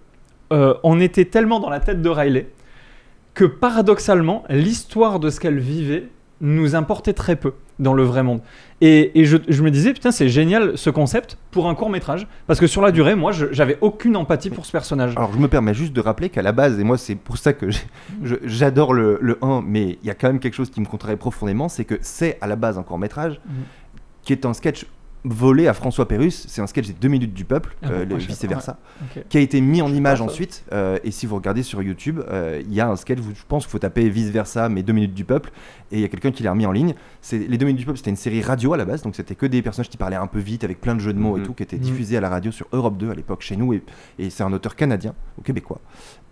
on était tellement dans la tête de Riley que paradoxalement, l'histoire de ce qu'elle vivait nous importait très peu dans le vrai monde. Et je me disais, putain, c'est génial ce concept pour un court-métrage, parce que sur la durée, moi, j'avais aucune empathie pour ce personnage. Alors, je me permets juste de rappeler qu'à la base, et moi, c'est pour ça que j'adore le 1, mais il y a quand même quelque chose qui me contrarie profondément, c'est que c'est à la base un court-métrage qui est un sketch volé à François Pérusse. C'est un sketch des 2 minutes du peuple, vice versa, qui a été mis en image ensuite. Et si vous regardez sur YouTube, il y a un sketch, je pense qu'il faut taper vice versa, mais 2 minutes du peuple, et il y a quelqu'un qui l'a remis en ligne. Les 2 minutes du peuple, c'était une série radio à la base, donc c'était que des personnages qui parlaient un peu vite, avec plein de jeux de mots et tout, qui étaient diffusés à la radio sur Europe 2 à l'époque chez nous, et c'est un auteur canadien ou québécois.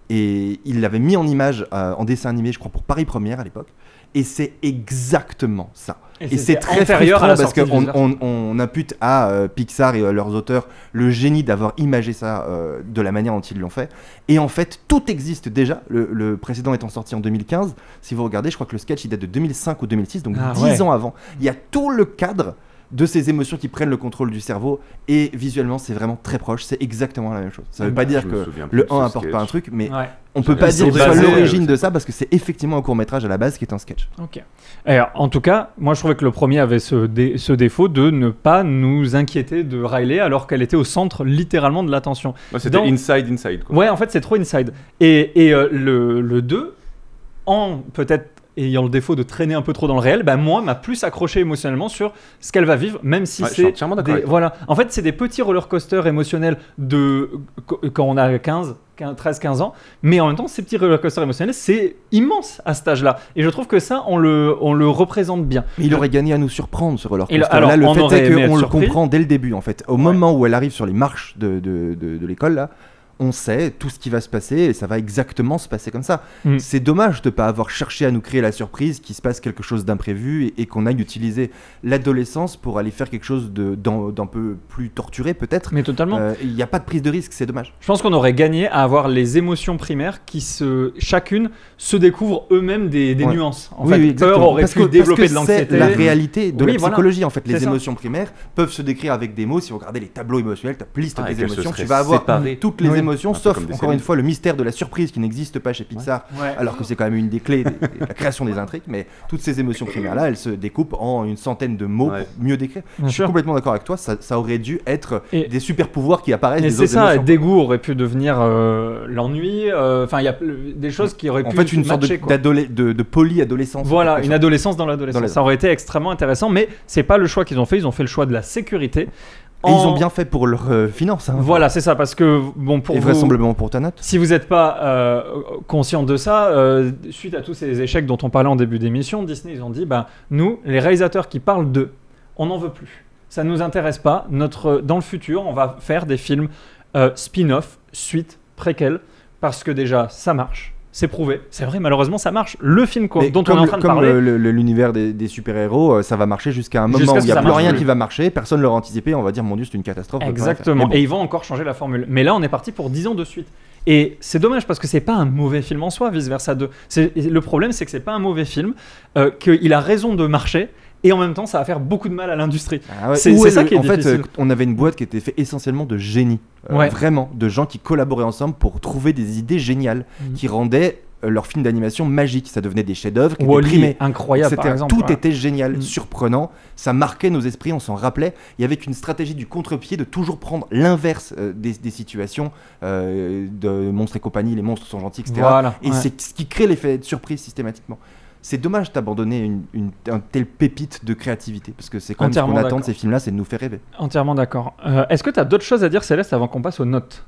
Et il l'avait mis en image en dessin animé, je crois, pour Paris Première à l'époque. Et c'est exactement ça. Et c'est très frustrant parce qu'on impute à Pixar et leurs auteurs le génie d'avoir imagé ça de la manière dont ils l'ont fait. Et en fait, tout existe déjà. Le précédent étant sorti en 2015. Si vous regardez, je crois que le sketch il date de 2005 ou 2006, donc 10 ans avant. Il y a tout le cadre de ces émotions qui prennent le contrôle du cerveau, et visuellement c'est vraiment très proche, c'est exactement la même chose. Ça veut pas dire que le 1 apporte pas un truc, mais on peut pas dire que ce soit l'origine de ça, parce que c'est effectivement un court-métrage à la base qui est un sketch. Ok. Alors, en tout cas, moi je trouvais que le premier avait ce défaut de ne pas nous inquiéter de Riley alors qu'elle était au centre littéralement de l'attention. C'était inside quoi. Ouais, en fait c'est trop inside. Et le 2, en peut-être ayant le défaut de traîner un peu trop dans le réel, moi m'a plus accroché émotionnellement sur ce qu'elle va vivre, même si c'est voilà. En fait, c'est des petits roller coasters émotionnels quand on a 13-15 ans, mais en même temps, ces petits roller coasters émotionnels, c'est immense à cet âge-là. Et je trouve que ça, on le représente bien. Mais il aurait gagné à nous surprendre, ce roller coaster. Là, le fait est qu'on le comprend dès le début, en fait. Au moment où elle arrive sur les marches de l'école, là, on sait tout ce qui va se passer et ça va exactement se passer comme ça. C'est dommage de ne pas avoir cherché à nous créer la surprise, qu'il se passe quelque chose d'imprévu et qu'on aille utiliser l'adolescence pour aller faire quelque chose d'un peu plus torturé peut-être. Mais totalement. Il n'y a pas de prise de risque, c'est dommage. Je pense qu'on aurait gagné à avoir les émotions primaires qui chacune se découvrent eux-mêmes des nuances. En fait, peur aurait pu développer de l'anxiété. C'est la réalité de la psychologie en fait. Les émotions primaires peuvent se décrire avec des mots. Si vous regardez les tableaux émotionnels, tu as liste des émotions, tu vas avoir toutes les émotions, sauf encore une fois le mystère de la surprise qui n'existe pas chez Pixar, alors que c'est quand même une des clés de la création des intrigues. Mais toutes ces émotions primaires là, elles se découpent en une centaine de mots pour mieux décrire. Je suis complètement d'accord avec toi, ça aurait dû être des super pouvoirs qui apparaissent. Et c'est ça, dégoût aurait pu devenir l'ennui. Enfin, il y a des choses qui auraient pu en fait une sorte de poly-adolescence. Voilà, une adolescence dans l'adolescence. Ça aurait été extrêmement intéressant, mais c'est pas le choix qu'ils ont fait. Ils ont fait le choix de la sécurité. Et ils ont bien fait pour leurs finances. Voilà, c'est ça, parce que et vraisemblablement pour ta note. Si vous n'êtes pas conscient de ça, suite à tous ces échecs dont on parlait en début d'émission, Disney, ils ont dit, nous, les réalisateurs qui parlent d'eux, on n'en veut plus. Ça ne nous intéresse pas. Dans le futur, on va faire des films spin-off, suite, préquels, parce que déjà, ça marche. C'est prouvé, c'est vrai, malheureusement ça marche. Le film dont on est en train de parler. Comme l'univers des super-héros, ça va marcher jusqu'à un moment où il n'y a plus rien qui va marcher, personne ne l'aura anticipé, on va dire mon Dieu, c'est une catastrophe. Exactement, et ils vont encore changer la formule. Mais là, on est parti pour 10 ans de suite. Et c'est dommage parce que c'est pas un mauvais film en soi, Vice Versa 2. Le problème, c'est que c'est pas un mauvais film, qu'il a raison de marcher. Et en même temps, ça va faire beaucoup de mal à l'industrie. C'est ça qui est difficile. En fait, on avait une boîte qui était faite essentiellement de génies. Vraiment, de gens qui collaboraient ensemble pour trouver des idées géniales qui rendaient leurs films d'animation magiques. Ça devenait des chefs-d'œuvre qui étaient primés. Incroyable, par exemple. Tout était génial, surprenant. Ça marquait nos esprits, on s'en rappelait. Il y avait une stratégie du contre-pied de toujours prendre l'inverse des situations de Monstres et compagnie, les monstres sont gentils, etc. Et c'est ce qui crée l'effet de surprise systématiquement. C'est dommage d'abandonner un tel pépite de créativité, parce que c'est quand même ce qu'on attend de ces films-là, c'est de nous faire rêver. Entièrement d'accord. Est-ce que tu as d'autres choses à dire, Céleste, avant qu'on passe aux notes ?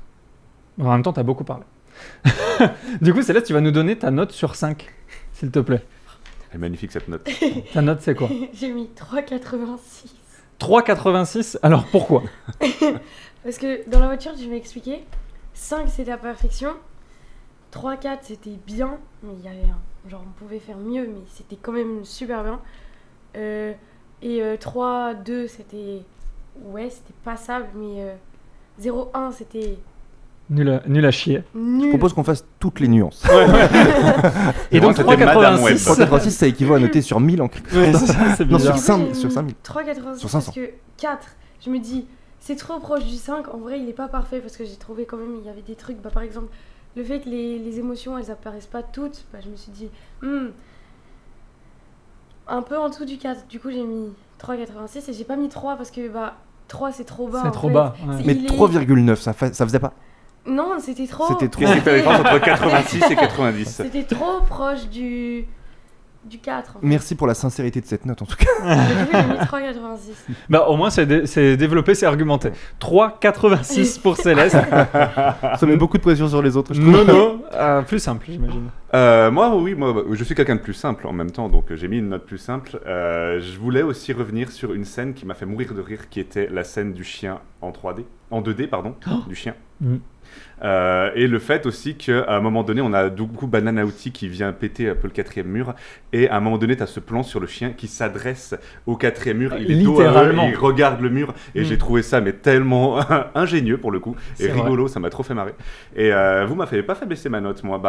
En même temps, tu as beaucoup parlé. Du coup, Céleste, tu vas nous donner ta note sur 5, s'il te plaît. Elle est magnifique cette note. Ta note, c'est quoi ? J'ai mis 3,86. 3,86 ? Alors, pourquoi ? Parce que dans la voiture, je vais expliquer. 5, c'était la perfection. 3, 4, c'était bien, mais il y avait genre on pouvait faire mieux, mais c'était quand même super bien. Et 3, 2, c'était passable, mais 0, 1, c'était nul à chier. Je propose qu'on fasse toutes les nuances. Et donc 3,86, ça équivaut à noter sur 1000 en quelque sorte. Non, sur 5000. 3,86 parce que 4, je me dis, c'est trop proche du 5. En vrai, il n'est pas parfait parce que j'ai trouvé quand même, il y avait des trucs, par exemple, le fait que les émotions, elles apparaissent pas toutes, je me suis dit, un peu en dessous du 4. Du coup, j'ai mis 3,86 et j'ai pas mis 3 parce que 3, c'est trop bas. C'est trop bas. Ouais. Mais 3,9, ça faisait pas. Non, c'était trop. Qu'est-ce qui fait la différence entre 86 et 90 ? C'était trop proche du du 4. En fait. Merci pour la sincérité de cette note en tout cas. J'ai mis 3,86. Bah, au moins, c'est développé, c'est argumenté. 3,86 pour Céleste. Ça met beaucoup de pression sur les autres, je trouve. Nono, plus simple, j'imagine. Moi, je suis quelqu'un de plus simple en même temps, donc j'ai mis une note plus simple. Je voulais aussi revenir sur une scène qui m'a fait mourir de rire, qui était la scène du chien en 2D, du chien. Et le fait aussi qu'à un moment donné, on a du coup Bananauti qui vient péter un peu le 4e mur, et à un moment donné, tu as ce plan sur le chien qui s'adresse au 4e mur, il est dos à eux, il regarde le mur, et j'ai trouvé ça mais tellement ingénieux pour le coup, et rigolo, ça m'a trop fait marrer. Et vous m'avez pas fait baisser ma note, moi.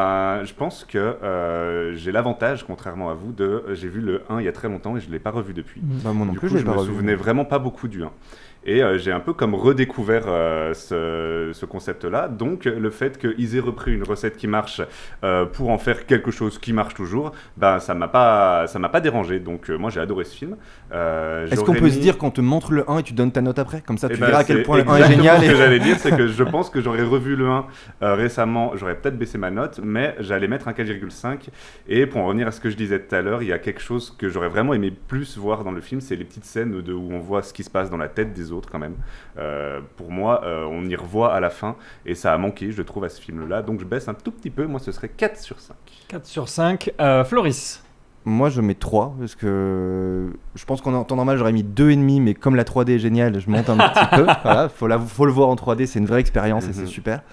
Je pense que j'ai l'avantage, contrairement à vous, j'ai vu le 1 il y a très longtemps et je l'ai pas revu depuis. Moi non plus, je me souvenais vraiment pas beaucoup du 1. Et j'ai un peu comme redécouvert ce concept-là. Donc, le fait qu'ils aient repris une recette qui marche pour en faire quelque chose qui marche toujours, ça m'a pas dérangé. Donc, moi, j'ai adoré ce film. Est-ce qu'on peut se dire qu'on te montre le 1 et tu donnes ta note après? Comme ça, tu verras à quel point le 1 est génial. Ce que j'allais dire, c'est que je pense que j'aurais revu le 1 récemment. J'aurais peut-être baissé ma note, mais j'allais mettre un 4,5. Et pour en revenir à ce que je disais tout à l'heure, il y a quelque chose que j'aurais vraiment aimé plus voir dans le film, c'est les petites scènes où on voit ce qui se passe dans la tête des autres quand même. Pour moi, on y revoit à la fin et ça a manqué, je trouve, à ce film-là. Donc je baisse un tout petit peu. Moi, ce serait 4 sur 5. 4 sur 5. Floris. Moi, je mets 3 parce que je pense qu'en temps normal, j'aurais mis 2,5, mais comme la 3D est géniale, je monte un petit peu. Voilà, faut le voir en 3D, c'est une vraie expérience et c'est super.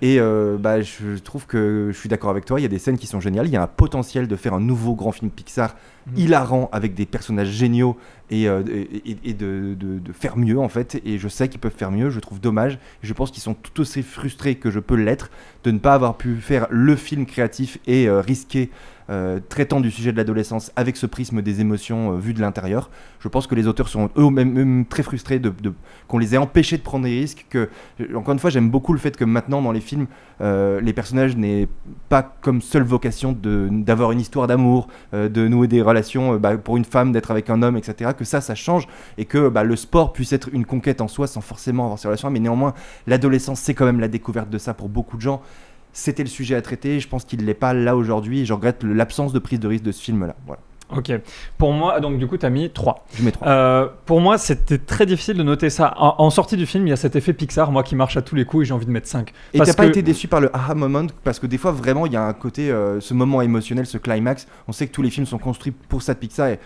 Et je trouve que je suis d'accord avec toi, il y a des scènes qui sont géniales, il y a un potentiel de faire un nouveau grand film Pixar hilarant avec des personnages géniaux et de faire mieux en fait, et je sais qu'ils peuvent faire mieux, je trouve dommage, je pense qu'ils sont tout aussi frustrés que je peux l'être de ne pas avoir pu faire le film créatif et risqué traitant du sujet de l'adolescence avec ce prisme des émotions vues de l'intérieur. Je pense que les auteurs sont eux-mêmes très frustrés qu'on les ait empêchés de prendre des risques. Encore une fois, j'aime beaucoup le fait que maintenant dans les films, les personnages n'aient pas comme seule vocation d'avoir une histoire d'amour, de nouer des relations pour une femme, d'être avec un homme, etc. Que ça change et que le sport puisse être une conquête en soi sans forcément avoir ces relations. Mais néanmoins, l'adolescence, c'est quand même la découverte de ça pour beaucoup de gens. C'était le sujet à traiter, je pense qu'il ne l'est pas là aujourd'hui et je regrette l'absence de prise de risque de ce film-là. Voilà. Ok. Pour moi, donc du coup, tu as mis 3. Je mets 3. Pour moi, c'était très difficile de noter ça. En sortie du film, il y a cet effet Pixar, moi, qui marche à tous les coups et j'ai envie de mettre 5. Et t'as pas été déçu par le aha moment? Parce que des fois, vraiment, il y a un côté, ce moment émotionnel, ce climax. On sait que tous les films sont construits pour ça de Pixar et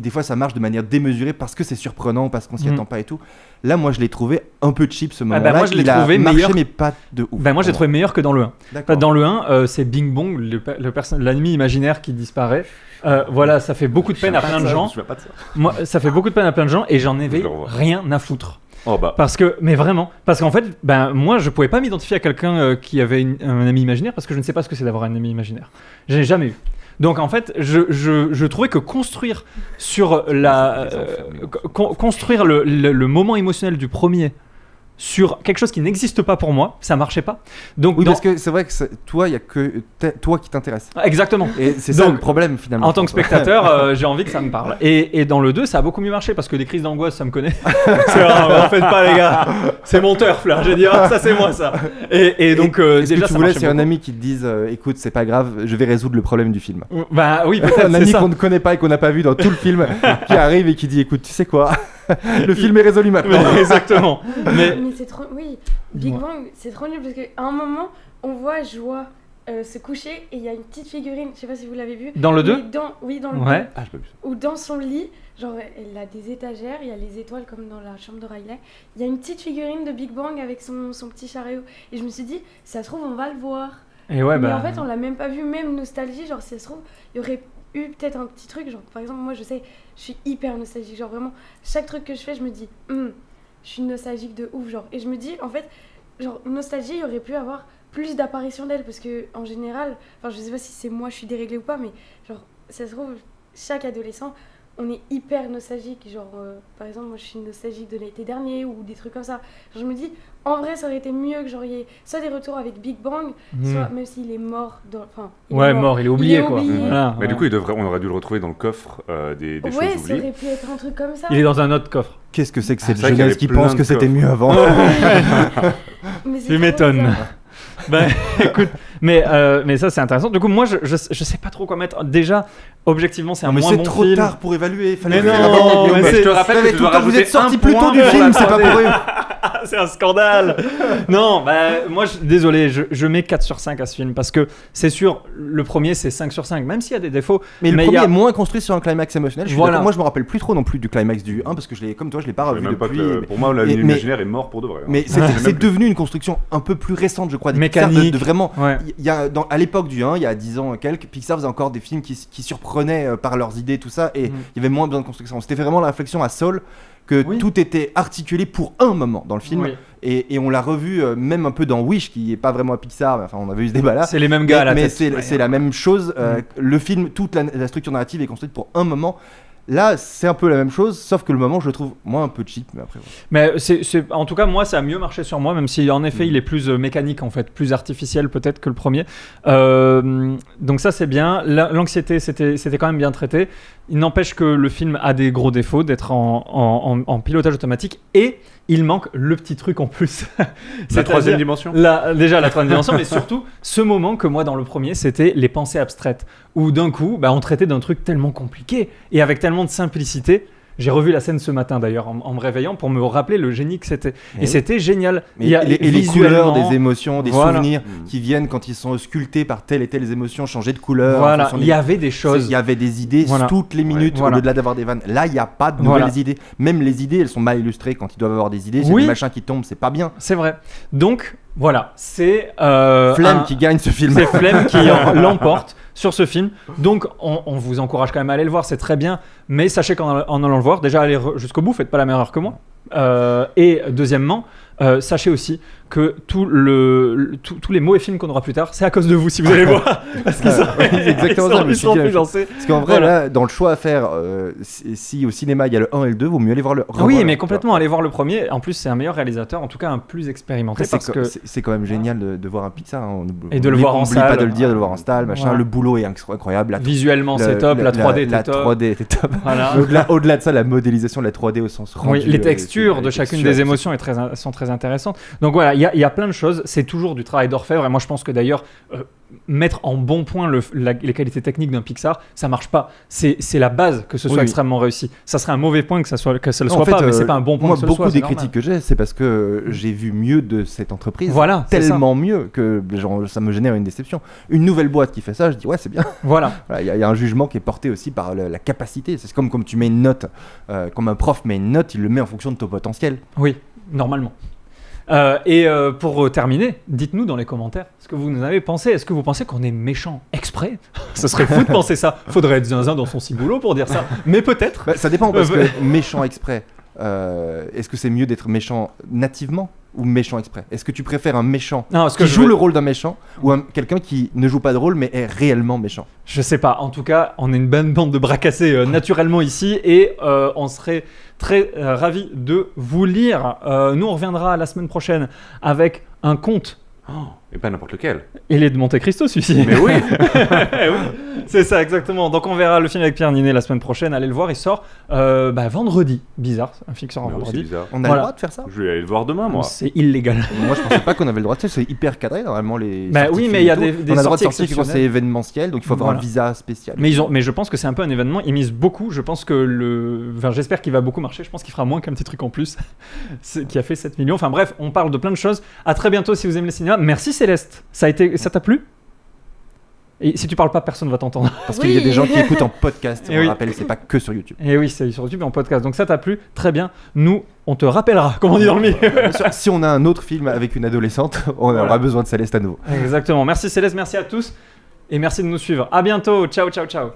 des fois, ça marche de manière démesurée parce que c'est surprenant, parce qu'on s'y attend pas et tout. Là, moi, je l'ai trouvé un peu cheap ce moment-là. Moi, je l'ai il trouvé a marché, meilleur. mais pas de ouf. Moi, je l'ai trouvé meilleur que dans le 1. D'accord. Dans le 1, c'est Bing Bong, l'ennemi imaginaire qui disparaît. Voilà, ça fait beaucoup de peine à plein de gens. Moi, ça fait beaucoup de peine à plein de gens et j'en avais rien à foutre. Mais vraiment, parce qu'en fait, moi, je pouvais pas m'identifier à quelqu'un qui avait un ami imaginaire parce que je ne sais pas ce que c'est d'avoir un ami imaginaire. Je n'ai jamais eu. Donc en fait, je trouvais que construire sur construire le moment émotionnel du premier sur quelque chose qui n'existe pas pour moi, ça marchait pas. Donc, oui, parce que c'est vrai que toi, il y a que toi qui t'intéresse. Exactement. Et c'est ça le problème finalement. En tant que spectateur, j'ai envie que ça me parle. Et dans le 2, ça a beaucoup mieux marché parce que des crises d'angoisse, ça me connaît. En fait pas les gars, c'est mon turf là. Je vais dire ça, c'est moi ça. Et donc ce déjà, que tu voulais, c'est un ami qui te dise, écoute, c'est pas grave, je vais résoudre le problème du film. Bah oui, peut-être. Un ami qu'on ne connaît pas et qu'on n'a pas vu dans tout le film, qui arrive et qui dit, écoute, tu sais quoi? Le film est résolu maintenant. Exactement. Mais c'est trop. Oui, Big Bang, c'est trop nul parce qu'à un moment, on voit Joie se coucher et il y a une petite figurine, je sais pas si vous l'avez vu. Dans le 2 Oui, dans le 2. Ah, j'ai pas vu ça. Ou dans son lit, genre elle a des étagères, il y a les étoiles comme dans la chambre de Riley. Il y a une petite figurine de Big Bang avec son petit chariot. Et je me suis dit, si ça se trouve, on va le voir. Et ouais, mais en fait, on l'a même pas vu, même nostalgie. Genre, si ça se trouve, il y aurait eu peut-être un petit truc. Genre, par exemple, moi, je sais, je suis hyper nostalgique. Genre, vraiment, chaque truc que je fais, je me dis, je suis nostalgique de ouf. Genre, et je me dis, en fait, genre, nostalgie, il y aurait pu avoir plus d'apparitions d'elle. Parce que, en général, enfin, je sais pas si c'est moi, je suis déréglée ou pas, mais genre, si ça se trouve, chaque adolescent, on est hyper nostalgique. Genre, par exemple, moi, je suis nostalgique de l'été dernier ou des trucs comme ça. Genre, je me dis, en vrai, ça aurait été mieux que genre, il y ait soit des retours avec Big Bang, soit même s'il est mort. Il est oublié, quoi. Voilà, mais du coup, on aurait dû le retrouver dans le coffre des choses oubliées. Ça aurait pu être un truc comme ça. Il est dans un autre coffre. Qu'est-ce que c'est que cette jeunesse qui pense que c'était mieux avant? Tu m'étonnes. Écoute, Mais ça, c'est intéressant. Du coup, moi, je sais pas trop quoi mettre. Déjà, objectivement, c'est un mais moins c'est bon trop film. tard pour évaluer. Mais non, mais je te rappelle que tu dois vous rajouter êtes sorti un plus tôt point du pour film, la c'est pas pour eux. C'est un scandale. Non, moi, désolé, je mets 4 sur 5 à ce film parce que c'est sûr, le premier, c'est 5 sur 5, même s'il y a des défauts. Mais le il y premier a- est moins construit sur un climax émotionnel. Je suis Voilà. d'accord. Moi, je me rappelle plus trop non plus du climax du 1 parce que comme toi, je l'ai pas revu Même pas depuis. que, pour moi, mais- l'imaginaire est mort pour de vrai. Mais c'est devenu une construction un peu plus récente, je crois, des Pixar, Mécanique. de vraiment. Ouais. Il y a, à l'époque du 1, il y a 10 ans et quelques, Pixar faisait encore des films qui surprenaient par leurs idées, tout ça, et il y avait moins besoin de construction. C'était vraiment la réflexion à Soul que Oui. tout était articulé pour un moment dans le film. Oui. Et on l'a revu même un peu dans Wish, qui est pas vraiment à Pixar, mais enfin on avait eu ce débat là. C'est les mêmes gars à la mais tête. c'est la même chose. Le film, toute la structure narrative est construite pour un moment. Là, c'est un peu la même chose, sauf que le moment, je le trouve moins un peu cheap, mais après. Ouais. Mais en tout cas, moi, ça a mieux marché sur moi, même si en effet, il est plus mécanique, en fait, plus artificiel peut-être que le premier. Donc ça, c'est bien. L'anxiété, c'était quand même bien traité. Il n'empêche que le film a des gros défauts d'être en pilotage automatique et il manque le petit truc en plus. La troisième dimension. Déjà la troisième dimension, mais surtout ce moment que moi dans le premier, c'était les pensées abstraites, où d'un coup, on traitait d'un truc tellement compliqué et avec tellement de simplicité. J'ai revu la scène ce matin d'ailleurs en me réveillant pour me rappeler le génie que c'était. Et c'était génial. Mais Il y a les visuellement- couleurs, des émotions, des Voilà. souvenirs qui viennent quand ils sont sculptés par telle et telle émotion, changer de couleur. en Voilà, fonction il y avait des choses. Il y avait des idées Voilà. toutes les minutes Voilà. au lieu d'avoir des vannes. Là, il n'y a pas de nouvelles Voilà. idées. Même les idées, elles sont mal illustrées quand ils doivent avoir des idées. C'est Oui. des machins qui tombent, c'est pas bien. C'est vrai. Donc voilà, c'est Flemme qui gagne ce film. C'est Flemme qui l'emporte sur ce film. Donc on vous encourage quand même à aller le voir, c'est très bien. Mais sachez qu'en allant le voir, déjà allez jusqu'au bout, faites pas la même erreur que moi. Et deuxièmement, sachez aussi que tous les mauvais films qu'on aura plus tard, c'est à cause de vous si vous allez le voir. Parce qu'ils sont, c'est exactement ça, je me ils suis sont dit la plus même chose. lancés. Parce qu'en vrai, Voilà. là, dans le choix à faire, si au cinéma il y a le 1 et le 2, vaut mieux aller voir le. revoir Oui, le- mais complètement, allez voir le premier. En plus, c'est un meilleur réalisateur, en tout cas un plus expérimenté. Après, parce que c'est quand même génial de voir un Pixar. Hein. Et de le voir en on oublie salle. pas de le dire, de le voir en salle, machin. Voilà. Le boulot est incroyable. visuellement, c'est top. La 3D était top. 3D était top. Voilà. Mais au-delà de ça, la modélisation de la 3D au sens rendu. Oui, les textures de les chacune textures, des émotions sont très intéressantes. Donc voilà, il y a plein de choses. C'est toujours du travail d'orfèvre. Et moi, je pense que d'ailleurs, mettre en bon point les qualités techniques d'un Pixar, ça marche pas. C'est la base que ce soit Oui. extrêmement réussi. Ça serait un mauvais point que ça le Non, soit en fait, pas, mais c'est pas un bon point moi, que ce le beaucoup soit. des c'est normal. critiques que j'ai, c'est parce que j'ai vu mieux de cette entreprise. Voilà, c'est ça. tellement mieux que genre, ça me génère une déception. Une nouvelle boîte qui fait ça, je dis ouais, c'est bien. Voilà. Voilà, il y a un jugement qui est porté aussi par la capacité. C'est comme tu mets une note, comme un prof met une note, il le met en fonction de ton potentiel. Oui, normalement. Pour terminer, dites-nous dans les commentaires ce que vous nous avez pensé. Est-ce que vous pensez qu'on est méchant exprès? Ce serait fou de penser ça. Faudrait être zinzin dans son ciboulot pour dire ça. Mais peut-être. Bah, ça dépend parce que méchant exprès, est-ce que c'est mieux d'être méchant nativement ou méchant exprès? Est-ce que tu préfères un méchant Non, ce que qui je joue veux- le rôle d'un méchant ou quelqu'un qui ne joue pas de rôle mais est réellement méchant? Je sais pas. En tout cas, on est une bonne bande de bras cassés naturellement ici et on serait très ravis de vous lire. Nous, on reviendra la semaine prochaine avec un conte. Et pas n'importe lequel. Il est de Monte Cristo, celui-ci. Mais oui. Oui, c'est ça, exactement. Donc, on verra le film avec Pierre Ninet la semaine prochaine. Allez le voir, il sort vendredi. Bizarre, un film qui sort Mais oui, c'est vendredi. bizarre. On a Voilà. le droit de faire ça? Je vais aller le voir demain, moi. C'est illégal. Moi je pensais pas qu'on avait le droit de ça, c'est hyper cadré normalement les. Bah sorties oui, de mais films il y a et tout. des On a le droit de sorties sortir quand c'est exceptionnelles. événementiel, donc il faut avoir Voilà. un visa spécial. Mais je pense que c'est un peu un événement. Ils misent beaucoup. Je pense que j'espère qu'il va beaucoup marcher. Je pense qu'il fera moins qu'un petit truc en plus, qui a fait 7 millions. Enfin bref, on parle de plein de choses. À très bientôt si vous aimez le cinéma. Merci Céleste. Ça t'a plu? Et si tu parles pas, personne va t'entendre. Parce qu'il y a des gens qui écoutent en podcast, Et on oui. rappelle, c'est pas que sur YouTube. Et oui, c'est sur YouTube et en podcast. Donc ça t'a plu? Très bien. Nous, on te rappellera, comme on dit dans le milieu. Bien sûr, si on a un autre film avec une adolescente, on aura Voilà. besoin de Céleste à nouveau. Exactement. Merci Céleste, merci à tous. Et merci de nous suivre. À bientôt. Ciao, ciao, ciao.